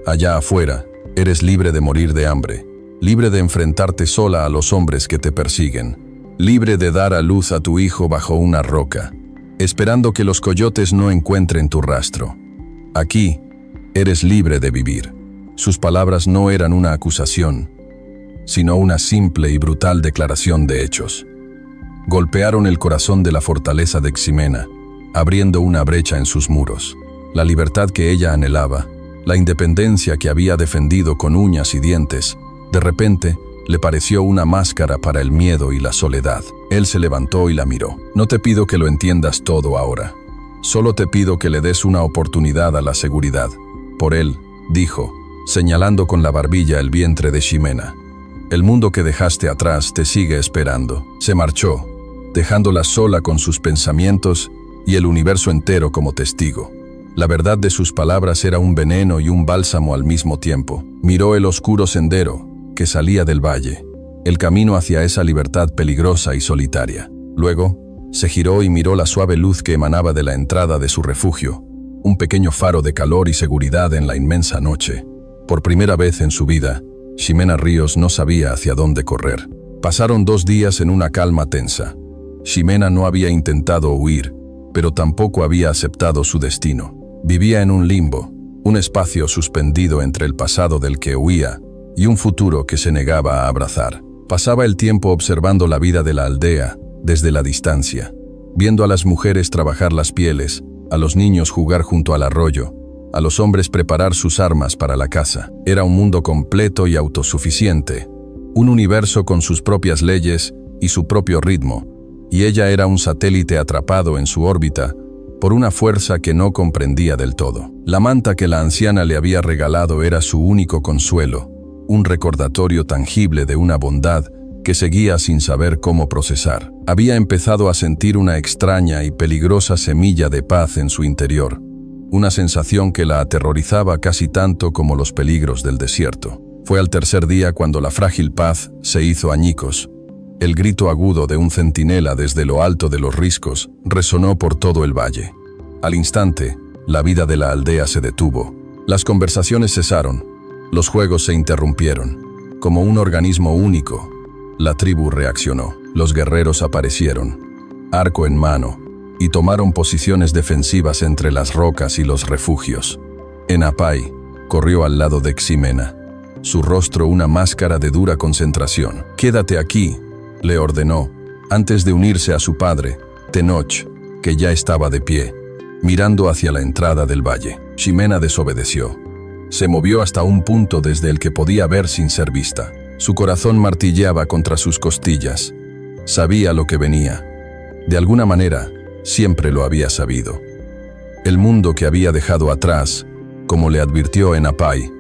«Allá afuera, eres libre de morir de hambre, libre de enfrentarte sola a los hombres que te persiguen, libre de dar a luz a tu hijo bajo una roca, esperando que los coyotes no encuentren tu rastro. Aquí, Eres libre de vivir. Sus palabras no eran una acusación, sino una simple y brutal declaración de hechos. Golpearon el corazón de la fortaleza de Ximena, abriendo una brecha en sus muros. La libertad que ella anhelaba, la independencia que había defendido con uñas y dientes, de repente le pareció una máscara para el miedo y la soledad. Él se levantó y la miró. No te pido que lo entiendas todo ahora. Solo te pido que le des una oportunidad a la seguridad. Por él, dijo, señalando con la barbilla el vientre de Ximena. El mundo que dejaste atrás te sigue esperando. Se marchó, dejándola sola con sus pensamientos y el universo entero como testigo. La verdad de sus palabras era un veneno y un bálsamo al mismo tiempo. Miró el oscuro sendero que salía del valle, el camino hacia esa libertad peligrosa y solitaria. Luego, se giró y miró la suave luz que emanaba de la entrada de su refugio, un pequeño faro de calor y seguridad en la inmensa noche. Por primera vez en su vida, Ximena Ríos no sabía hacia dónde correr. Pasaron 2 días en una calma tensa. Ximena no había intentado huir, pero tampoco había aceptado su destino. Vivía en un limbo, un espacio suspendido entre el pasado del que huía y un futuro que se negaba a abrazar. Pasaba el tiempo observando la vida de la aldea desde la distancia, viendo a las mujeres trabajar las pieles, a los niños jugar junto al arroyo, a los hombres preparar sus armas para la caza. Era un mundo completo y autosuficiente, un universo con sus propias leyes y su propio ritmo, y ella era un satélite atrapado en su órbita por una fuerza que no comprendía del todo. La manta que la anciana le había regalado era su único consuelo, un recordatorio tangible de una bondad que seguía sin saber cómo procesar. Había empezado a sentir una extraña y peligrosa semilla de paz en su interior, una sensación que la aterrorizaba casi tanto como los peligros del desierto. Fue al tercer día cuando la frágil paz se hizo añicos. El grito agudo de un centinela desde lo alto de los riscos resonó por todo el valle. Al instante, la vida de la aldea se detuvo. Las conversaciones cesaron. Los juegos se interrumpieron. Como un organismo único, la tribu reaccionó. Los guerreros aparecieron, arco en mano, y tomaron posiciones defensivas entre las rocas y los refugios. Enapay corrió al lado de Ximena, su rostro una máscara de dura concentración. «Quédate aquí», le ordenó, antes de unirse a su padre, Tenoch, que ya estaba de pie, mirando hacia la entrada del valle. Ximena desobedeció. Se movió hasta un punto desde el que podía ver sin ser vista. Su corazón martilleaba contra sus costillas. Sabía lo que venía. De alguna manera, siempre lo había sabido. El mundo que había dejado atrás, como le advirtió Enapay,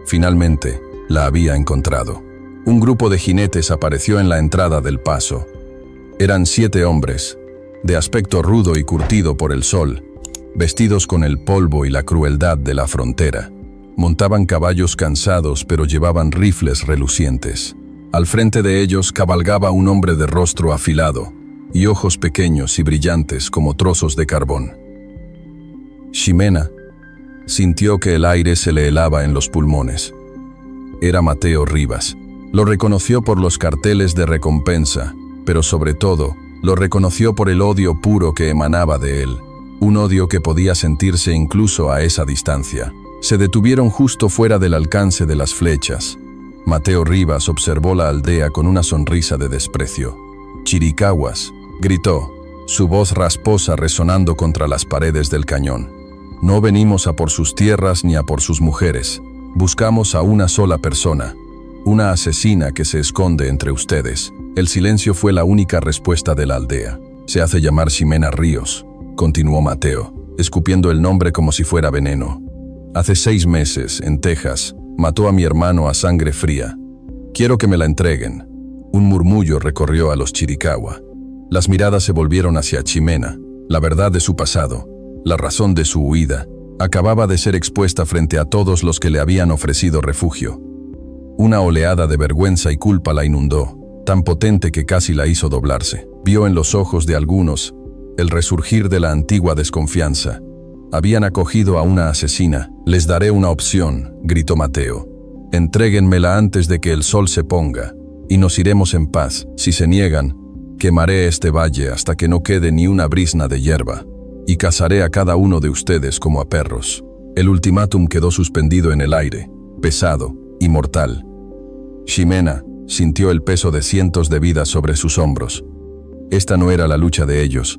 finalmente la había encontrado. Un grupo de jinetes apareció en la entrada del paso. Eran 7 hombres, de aspecto rudo y curtido por el sol, vestidos con el polvo y la crueldad de la frontera. Montaban caballos cansados, pero llevaban rifles relucientes. Al frente de ellos cabalgaba un hombre de rostro afilado y ojos pequeños y brillantes como trozos de carbón. Ximena sintió que el aire se le helaba en los pulmones. Era Mateo Rivas. Lo reconoció por los carteles de recompensa, pero sobre todo, lo reconoció por el odio puro que emanaba de él, un odio que podía sentirse incluso a esa distancia. Se detuvieron justo fuera del alcance de las flechas. Mateo Rivas observó la aldea con una sonrisa de desprecio. «Chiricahuas», gritó, su voz rasposa resonando contra las paredes del cañón. «No venimos a por sus tierras ni a por sus mujeres. Buscamos a una sola persona, una asesina que se esconde entre ustedes». El silencio fue la única respuesta de la aldea. «Se hace llamar Ximena Ríos», continuó Mateo, escupiendo el nombre como si fuera veneno. «Hace 6 meses, en Texas, mató a mi hermano a sangre fría. Quiero que me la entreguen». Un murmullo recorrió a los Chiricahua. Las miradas se volvieron hacia Ximena. La verdad de su pasado, la razón de su huida, acababa de ser expuesta frente a todos los que le habían ofrecido refugio. Una oleada de vergüenza y culpa la inundó, tan potente que casi la hizo doblarse. Vio en los ojos de algunos el resurgir de la antigua desconfianza. Habían acogido a una asesina. «Les daré una opción», gritó Mateo. «Entréguenmela antes de que el sol se ponga, y nos iremos en paz. Si se niegan, quemaré este valle hasta que no quede ni una brizna de hierba, y cazaré a cada uno de ustedes como a perros». El ultimátum quedó suspendido en el aire, pesado y mortal. Ximena sintió el peso de cientos de vidas sobre sus hombros. Esta no era la lucha de ellos,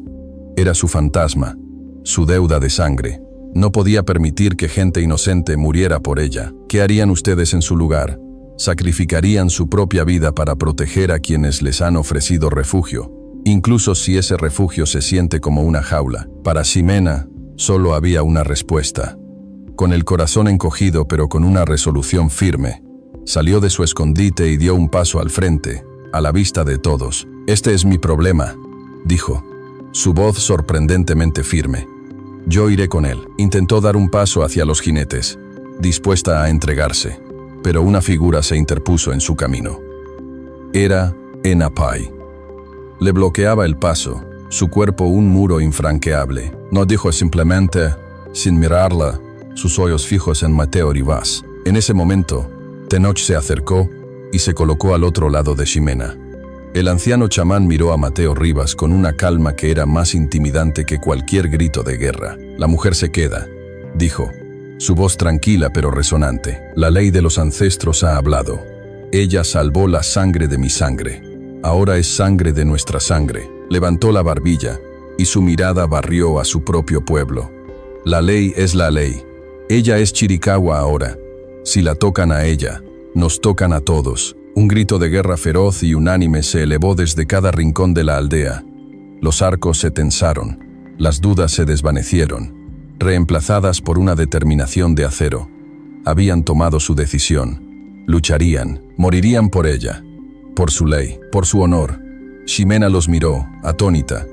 era su fantasma, su deuda de sangre. No podía permitir que gente inocente muriera por ella. ¿Qué harían ustedes en su lugar? Sacrificarían su propia vida para proteger a quienes les han ofrecido refugio, incluso si ese refugio se siente como una jaula. Para Ximena, solo había una respuesta. Con el corazón encogido pero con una resolución firme, salió de su escondite y dio un paso al frente, a la vista de todos. «Este es mi problema», dijo, su voz sorprendentemente firme. «Yo iré con él». Intentó dar un paso hacia los jinetes, dispuesta a entregarse, pero una figura se interpuso en su camino. Era Enapai. Le bloqueaba el paso, su cuerpo un muro infranqueable. No dijo simplemente, sin mirarla, sus ojos fijos en Mateo Rivas. En ese momento, Tenoch se acercó y se colocó al otro lado de Ximena. El anciano chamán miró a Mateo Rivas con una calma que era más intimidante que cualquier grito de guerra. «La mujer se queda», dijo, su voz tranquila pero resonante. «La ley de los ancestros ha hablado. Ella salvó la sangre de mi sangre. Ahora es sangre de nuestra sangre». Levantó la barbilla y su mirada barrió a su propio pueblo. «La ley es la ley. Ella es Chiricahua ahora. Si la tocan a ella, nos tocan a todos». Un grito de guerra feroz y unánime se elevó desde cada rincón de la aldea. Los arcos se tensaron, las dudas se desvanecieron, reemplazadas por una determinación de acero. Habían tomado su decisión. Lucharían, morirían por ella, por su ley, por su honor. Ximena los miró, atónita,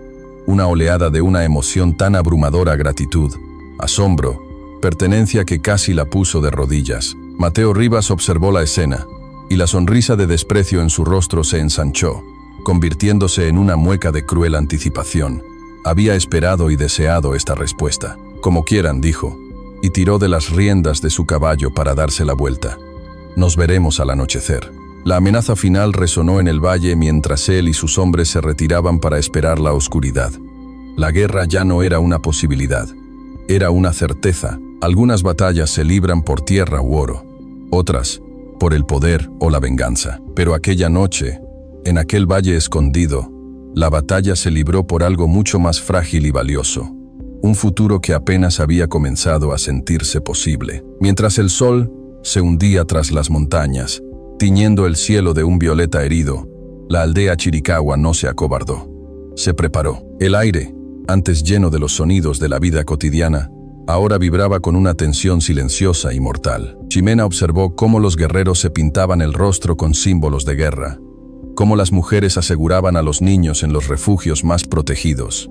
una oleada de una emoción tan abrumadora: gratitud, asombro, pertenencia que casi la puso de rodillas. Mateo Rivas observó la escena, y la sonrisa de desprecio en su rostro se ensanchó, convirtiéndose en una mueca de cruel anticipación. Había esperado y deseado esta respuesta. «Como quieran», dijo, y tiró de las riendas de su caballo para darse la vuelta. «Nos veremos al anochecer». La amenaza final resonó en el valle mientras él y sus hombres se retiraban para esperar la oscuridad. La guerra ya no era una posibilidad, era una certeza. Algunas batallas se libran por tierra u oro, otras por el poder o la venganza. Pero aquella noche, en aquel valle escondido, la batalla se libró por algo mucho más frágil y valioso, un futuro que apenas había comenzado a sentirse posible. Mientras el sol se hundía tras las montañas, tiñendo el cielo de un violeta herido, la aldea Chiricahua no se acobardó. Se preparó. El aire, antes lleno de los sonidos de la vida cotidiana, ahora vibraba con una tensión silenciosa y mortal. Ximena observó cómo los guerreros se pintaban el rostro con símbolos de guerra, cómo las mujeres aseguraban a los niños en los refugios más protegidos,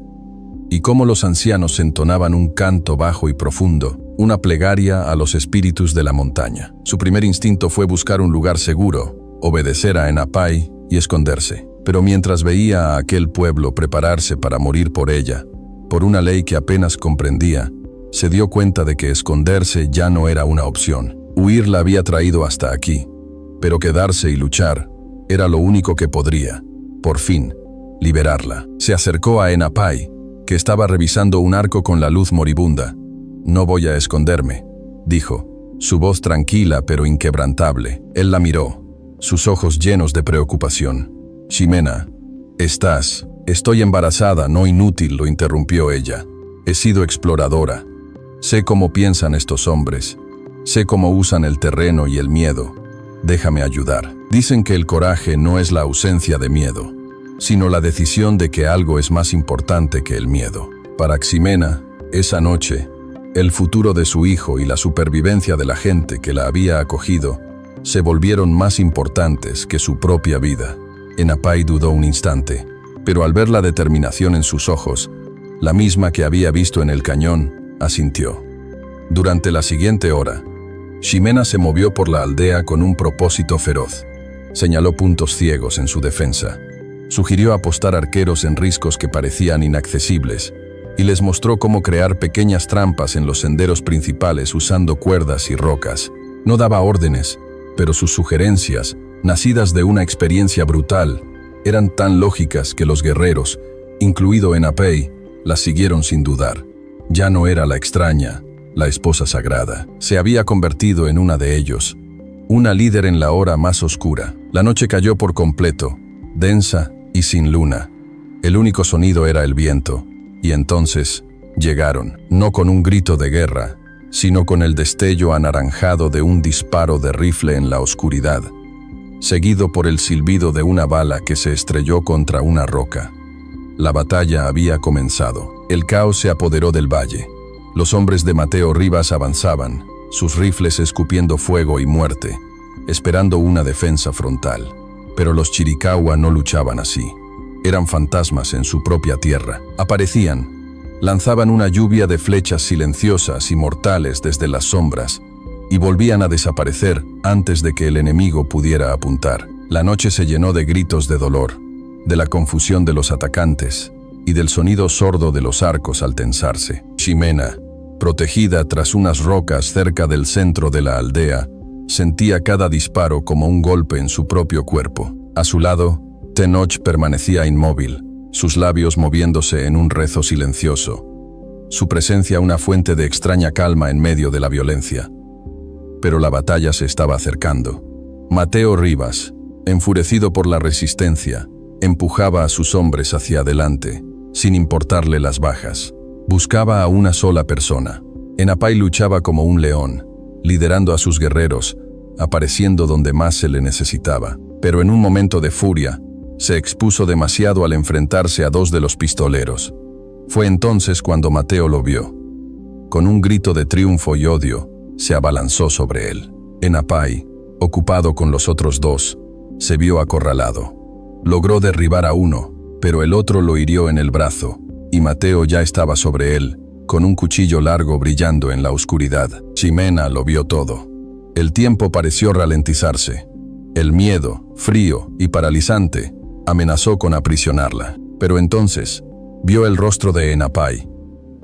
y cómo los ancianos entonaban un canto bajo y profundo, una plegaria a los espíritus de la montaña. Su primer instinto fue buscar un lugar seguro, obedecer a Enapai y esconderse. Pero mientras veía a aquel pueblo prepararse para morir por ella, por una ley que apenas comprendía, se dio cuenta de que esconderse ya no era una opción. Huir la había traído hasta aquí, pero quedarse y luchar era lo único que podría, por fin, liberarla. Se acercó a Enapai, que estaba revisando un arco con la luz moribunda. «No voy a esconderme», dijo, su voz tranquila pero inquebrantable. Él la miró, sus ojos llenos de preocupación. «Ximena, estoy embarazada, no inútil», lo interrumpió ella. «He sido exploradora. Sé cómo piensan estos hombres. Sé cómo usan el terreno y el miedo. Déjame ayudar». Dicen que el coraje no es la ausencia de miedo, sino la decisión de que algo es más importante que el miedo. Para Ximena, esa noche, el futuro de su hijo y la supervivencia de la gente que la había acogido se volvieron más importantes que su propia vida. Enapai dudó un instante, pero al ver la determinación en sus ojos, la misma que había visto en el cañón, asintió. Durante la siguiente hora, Ximena se movió por la aldea con un propósito feroz. Señaló puntos ciegos en su defensa, sugirió apostar arqueros en riscos que parecían inaccesibles, y les mostró cómo crear pequeñas trampas en los senderos principales usando cuerdas y rocas. No daba órdenes, pero sus sugerencias, nacidas de una experiencia brutal, eran tan lógicas que los guerreros, incluido Enapai, las siguieron sin dudar. Ya no era la extraña, la esposa sagrada. Se había convertido en una de ellos, una líder en la hora más oscura. La noche cayó por completo, densa y sin luna. El único sonido era el viento, y entonces llegaron, no con un grito de guerra, sino con el destello anaranjado de un disparo de rifle en la oscuridad, seguido por el silbido de una bala que se estrelló contra una roca. La batalla había comenzado. El caos se apoderó del valle. Los hombres de Mateo Rivas avanzaban, sus rifles escupiendo fuego y muerte, esperando una defensa frontal. Pero los Chiricahua no luchaban así. Eran fantasmas en su propia tierra. Aparecían, lanzaban una lluvia de flechas silenciosas y mortales desde las sombras, y volvían a desaparecer antes de que el enemigo pudiera apuntar. La noche se llenó de gritos de dolor, de la confusión de los atacantes y del sonido sordo de los arcos al tensarse. Ximena, protegida tras unas rocas cerca del centro de la aldea, sentía cada disparo como un golpe en su propio cuerpo. A su lado, Tenoch permanecía inmóvil, sus labios moviéndose en un rezo silencioso, su presencia una fuente de extraña calma en medio de la violencia. Pero la batalla se estaba acercando. Mateo Rivas, enfurecido por la resistencia, empujaba a sus hombres hacia adelante, sin importarle las bajas. Buscaba a una sola persona. Enapay luchaba como un león, liderando a sus guerreros, apareciendo donde más se le necesitaba. Pero en un momento de furia, se expuso demasiado al enfrentarse a dos de los pistoleros. Fue entonces cuando Mateo lo vio. Con un grito de triunfo y odio, se abalanzó sobre él. Enapay, ocupado con los otros dos, se vio acorralado. Logró derribar a uno, pero el otro lo hirió en el brazo, y Mateo ya estaba sobre él, con un cuchillo largo brillando en la oscuridad. Ximena lo vio todo. El tiempo pareció ralentizarse. El miedo, frío y paralizante, amenazó con aprisionarla. Pero entonces, vio el rostro de Enapay,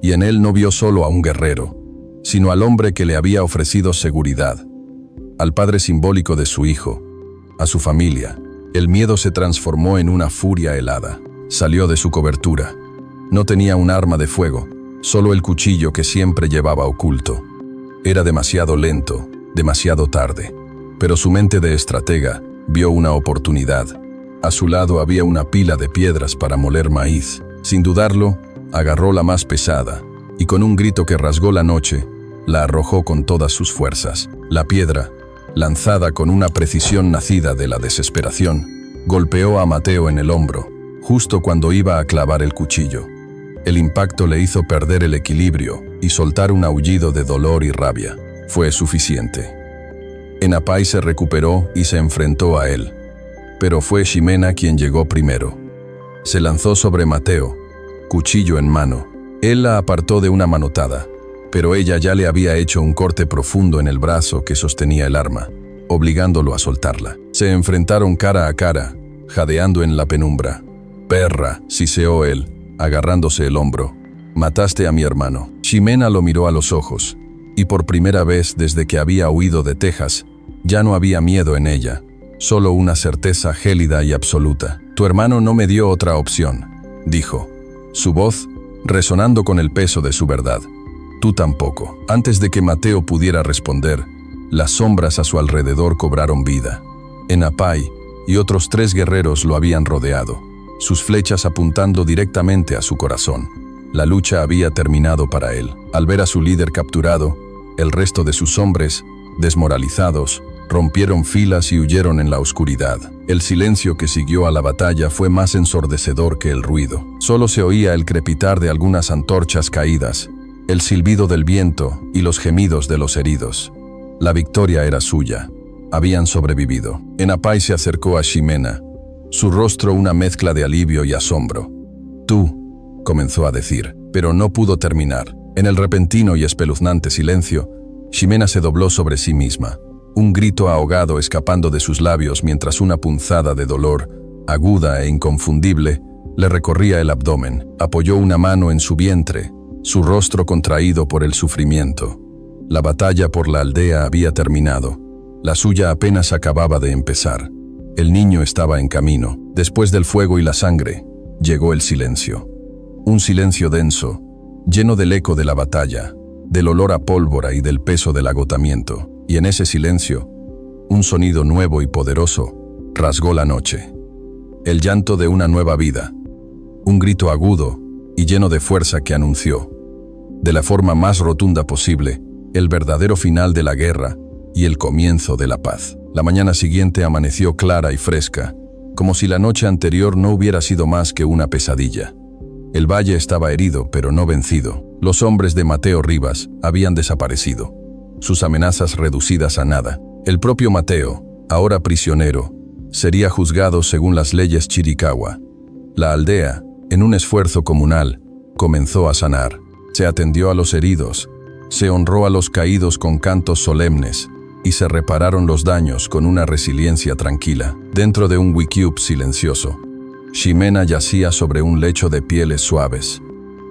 y en él no vio solo a un guerrero, sino al hombre que le había ofrecido seguridad, al padre simbólico de su hijo, a su familia. El miedo se transformó en una furia helada. Salió de su cobertura. No tenía un arma de fuego, solo el cuchillo que siempre llevaba oculto. Era demasiado lento, demasiado tarde, pero su mente de estratega vio una oportunidad. A su lado había una pila de piedras para moler maíz. Sin dudarlo, agarró la más pesada, y con un grito que rasgó la noche, la arrojó con todas sus fuerzas. La piedra, lanzada con una precisión nacida de la desesperación, golpeó a Mateo en el hombro, justo cuando iba a clavar el cuchillo. El impacto le hizo perder el equilibrio y soltar un aullido de dolor y rabia. Fue suficiente. Enapay se recuperó y se enfrentó a él, pero fue Ximena quien llegó primero. Se lanzó sobre Mateo, cuchillo en mano. Él la apartó de una manotada, pero ella ya le había hecho un corte profundo en el brazo que sostenía el arma, obligándolo a soltarla. Se enfrentaron cara a cara, jadeando en la penumbra. «Perra», siseó él, agarrándose el hombro. «Mataste a mi hermano». Ximena lo miró a los ojos, y por primera vez desde que había huido de Texas, ya no había miedo en ella, solo una certeza gélida y absoluta. «Tu hermano no me dio otra opción», dijo, su voz resonando con el peso de su verdad. «Tú tampoco». Antes de que Mateo pudiera responder, las sombras a su alrededor cobraron vida. Enapay y otros 3 guerreros lo habían rodeado, sus flechas apuntando directamente a su corazón. La lucha había terminado para él. Al ver a su líder capturado, el resto de sus hombres, desmoralizados, rompieron filas y huyeron en la oscuridad. El silencio que siguió a la batalla fue más ensordecedor que el ruido. Solo se oía el crepitar de algunas antorchas caídas, el silbido del viento y los gemidos de los heridos. La victoria era suya. Habían sobrevivido. Enapay se acercó a Ximena, su rostro una mezcla de alivio y asombro. «Tú», comenzó a decir, pero no pudo terminar. En el repentino y espeluznante silencio, Ximena se dobló sobre sí misma, un grito ahogado escapando de sus labios mientras una punzada de dolor, aguda e inconfundible, le recorría el abdomen. Apoyó una mano en su vientre, su rostro contraído por el sufrimiento. La batalla por la aldea había terminado. La suya apenas acababa de empezar. El niño estaba en camino. Después del fuego y la sangre, llegó el silencio. Un silencio denso, lleno del eco de la batalla, del olor a pólvora y del peso del agotamiento. Y en ese silencio, un sonido nuevo y poderoso rasgó la noche. El llanto de una nueva vida. Un grito agudo y lleno de fuerza que anunció, de la forma más rotunda posible, el verdadero final de la guerra y el comienzo de la paz. La mañana siguiente amaneció clara y fresca, como si la noche anterior no hubiera sido más que una pesadilla. El valle estaba herido, pero no vencido. Los hombres de Mateo Rivas habían desaparecido, sus amenazas reducidas a nada. El propio Mateo, ahora prisionero, sería juzgado según las leyes Chiricahua. La aldea, en un esfuerzo comunal, comenzó a sanar. Se atendió a los heridos, se honró a los caídos con cantos solemnes y se repararon los daños con una resiliencia tranquila. Dentro de un wickiup silencioso, Ximena yacía sobre un lecho de pieles suaves,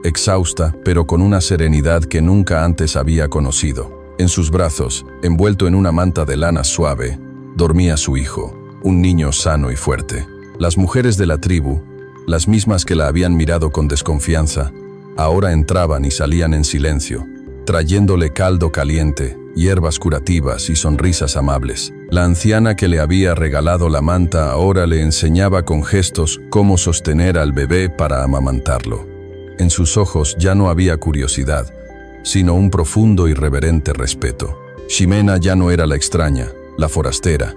exhausta pero con una serenidad que nunca antes había conocido. En sus brazos, envuelto en una manta de lana suave, dormía su hijo, un niño sano y fuerte. Las mujeres de la tribu, las mismas que la habían mirado con desconfianza, ahora entraban y salían en silencio, trayéndole caldo caliente, hierbas curativas y sonrisas amables. La anciana que le había regalado la manta ahora le enseñaba con gestos cómo sostener al bebé para amamantarlo. En sus ojos ya no había curiosidad, sino un profundo y reverente respeto. Ximena ya no era la extraña, la forastera.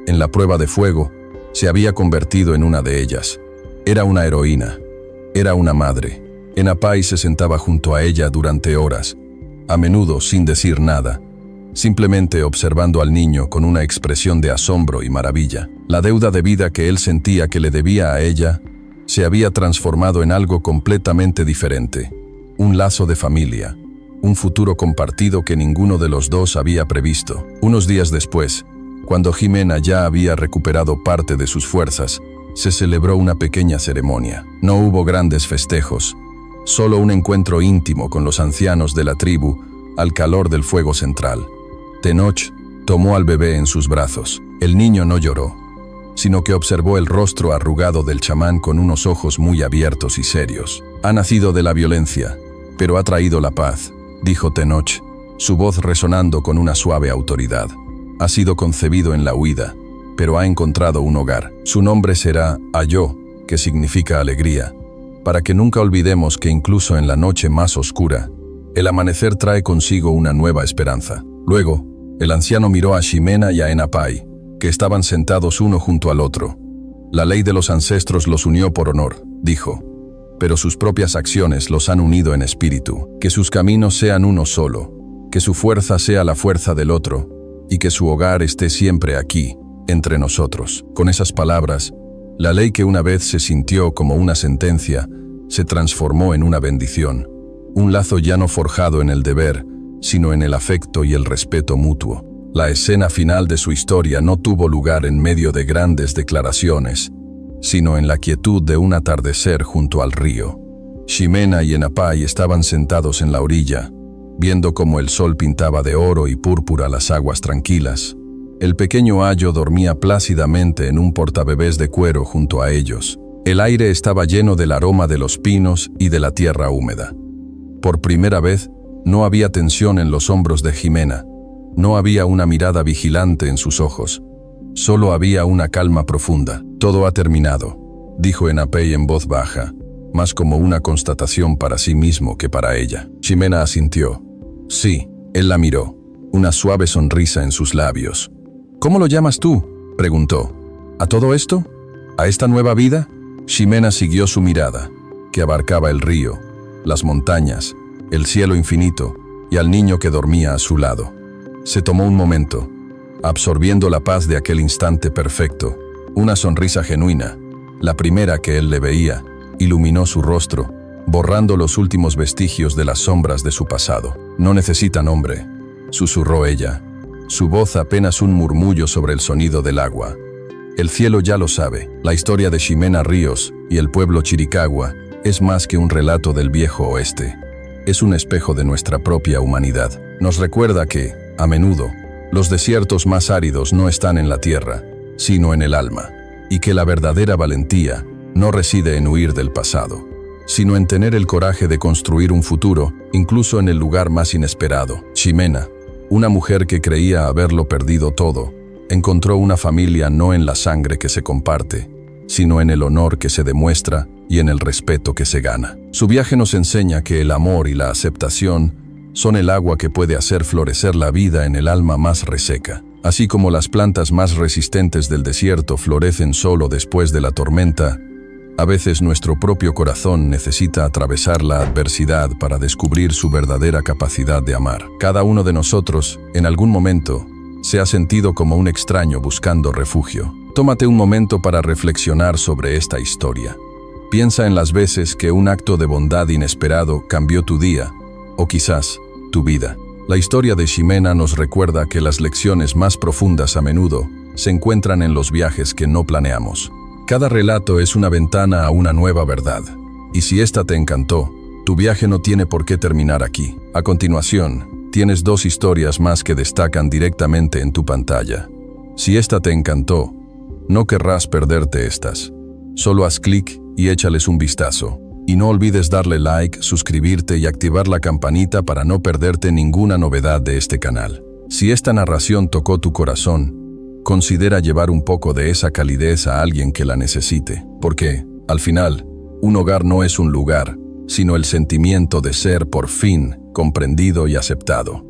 En la prueba de fuego, se había convertido en una de ellas. Era una heroína, era una madre. Enapay se sentaba junto a ella durante horas, a menudo sin decir nada, simplemente observando al niño con una expresión de asombro y maravilla. La deuda de vida que él sentía que le debía a ella se había transformado en algo completamente diferente. Un lazo de familia, un futuro compartido que ninguno de los dos había previsto. Unos días después, cuando Ximena ya había recuperado parte de sus fuerzas, se celebró una pequeña ceremonia. No hubo grandes festejos, solo un encuentro íntimo con los ancianos de la tribu al calor del fuego central. Tenoch tomó al bebé en sus brazos. El niño no lloró, sino que observó el rostro arrugado del chamán con unos ojos muy abiertos y serios. Ha nacido de la violencia, pero ha traído la paz, dijo Tenoch, su voz resonando con una suave autoridad. Ha sido concebido en la huida, pero ha encontrado un hogar. Su nombre será Ayo, que significa alegría, para que nunca olvidemos que incluso en la noche más oscura, el amanecer trae consigo una nueva esperanza. Luego, el anciano miró a Ximena y a Enapay, que estaban sentados uno junto al otro. La ley de los ancestros los unió por honor, dijo, pero sus propias acciones los han unido en espíritu. Que sus caminos sean uno solo, que su fuerza sea la fuerza del otro, y que su hogar esté siempre aquí, entre nosotros. Con esas palabras, la ley que una vez se sintió como una sentencia, se transformó en una bendición, un lazo ya no forjado en el deber, sino en el afecto y el respeto mutuo. La escena final de su historia no tuvo lugar en medio de grandes declaraciones, sino en la quietud de un atardecer junto al río. Ximena y Enapay estaban sentados en la orilla, viendo cómo el sol pintaba de oro y púrpura las aguas tranquilas. El pequeño Ayo dormía plácidamente en un portabebés de cuero junto a ellos. El aire estaba lleno del aroma de los pinos y de la tierra húmeda. Por primera vez, no había tensión en los hombros de Ximena. No había una mirada vigilante en sus ojos. Solo había una calma profunda. Todo ha terminado, dijo Enapay en voz baja, más como una constatación para sí mismo que para ella. Ximena asintió. Sí, él la miró, una suave sonrisa en sus labios. ¿Cómo lo llamas tú?, preguntó. ¿A todo esto? ¿A esta nueva vida? Ximena siguió su mirada, que abarcaba el río, las montañas, el cielo infinito y al niño que dormía a su lado. Se tomó un momento, absorbiendo la paz de aquel instante perfecto. Una sonrisa genuina, la primera que él le veía, iluminó su rostro, borrando los últimos vestigios de las sombras de su pasado. No necesita nombre, susurró ella, su voz apenas un murmullo sobre el sonido del agua. El cielo ya lo sabe. La historia de Ximena Ríos y el pueblo Chiricahua es más que un relato del viejo oeste. Es un espejo de nuestra propia humanidad. Nos recuerda que, a menudo, los desiertos más áridos no están en la tierra, sino en el alma, y que la verdadera valentía no reside en huir del pasado, sino en tener el coraje de construir un futuro, incluso en el lugar más inesperado. Ximena, una mujer que creía haberlo perdido todo, encontró una familia no en la sangre que se comparte, sino en el honor que se demuestra y en el respeto que se gana. Su viaje nos enseña que el amor y la aceptación son el agua que puede hacer florecer la vida en el alma más reseca. Así como las plantas más resistentes del desierto florecen solo después de la tormenta, a veces nuestro propio corazón necesita atravesar la adversidad para descubrir su verdadera capacidad de amar. Cada uno de nosotros, en algún momento, se ha sentido como un extraño buscando refugio. Tómate un momento para reflexionar sobre esta historia. Piensa en las veces que un acto de bondad inesperado cambió tu día, o quizás tu vida. La historia de Ximena nos recuerda que las lecciones más profundas a menudo se encuentran en los viajes que no planeamos. Cada relato es una ventana a una nueva verdad. Y si esta te encantó, tu viaje no tiene por qué terminar aquí. A continuación, tienes 2 historias más que destacan directamente en tu pantalla. Si esta te encantó, no querrás perderte estas. Solo haz clic y échales un vistazo. Y no olvides darle like, suscribirte y activar la campanita para no perderte ninguna novedad de este canal. Si esta narración tocó tu corazón, considera llevar un poco de esa calidez a alguien que la necesite, porque, al final, un hogar no es un lugar, sino el sentimiento de ser por fin comprendido y aceptado.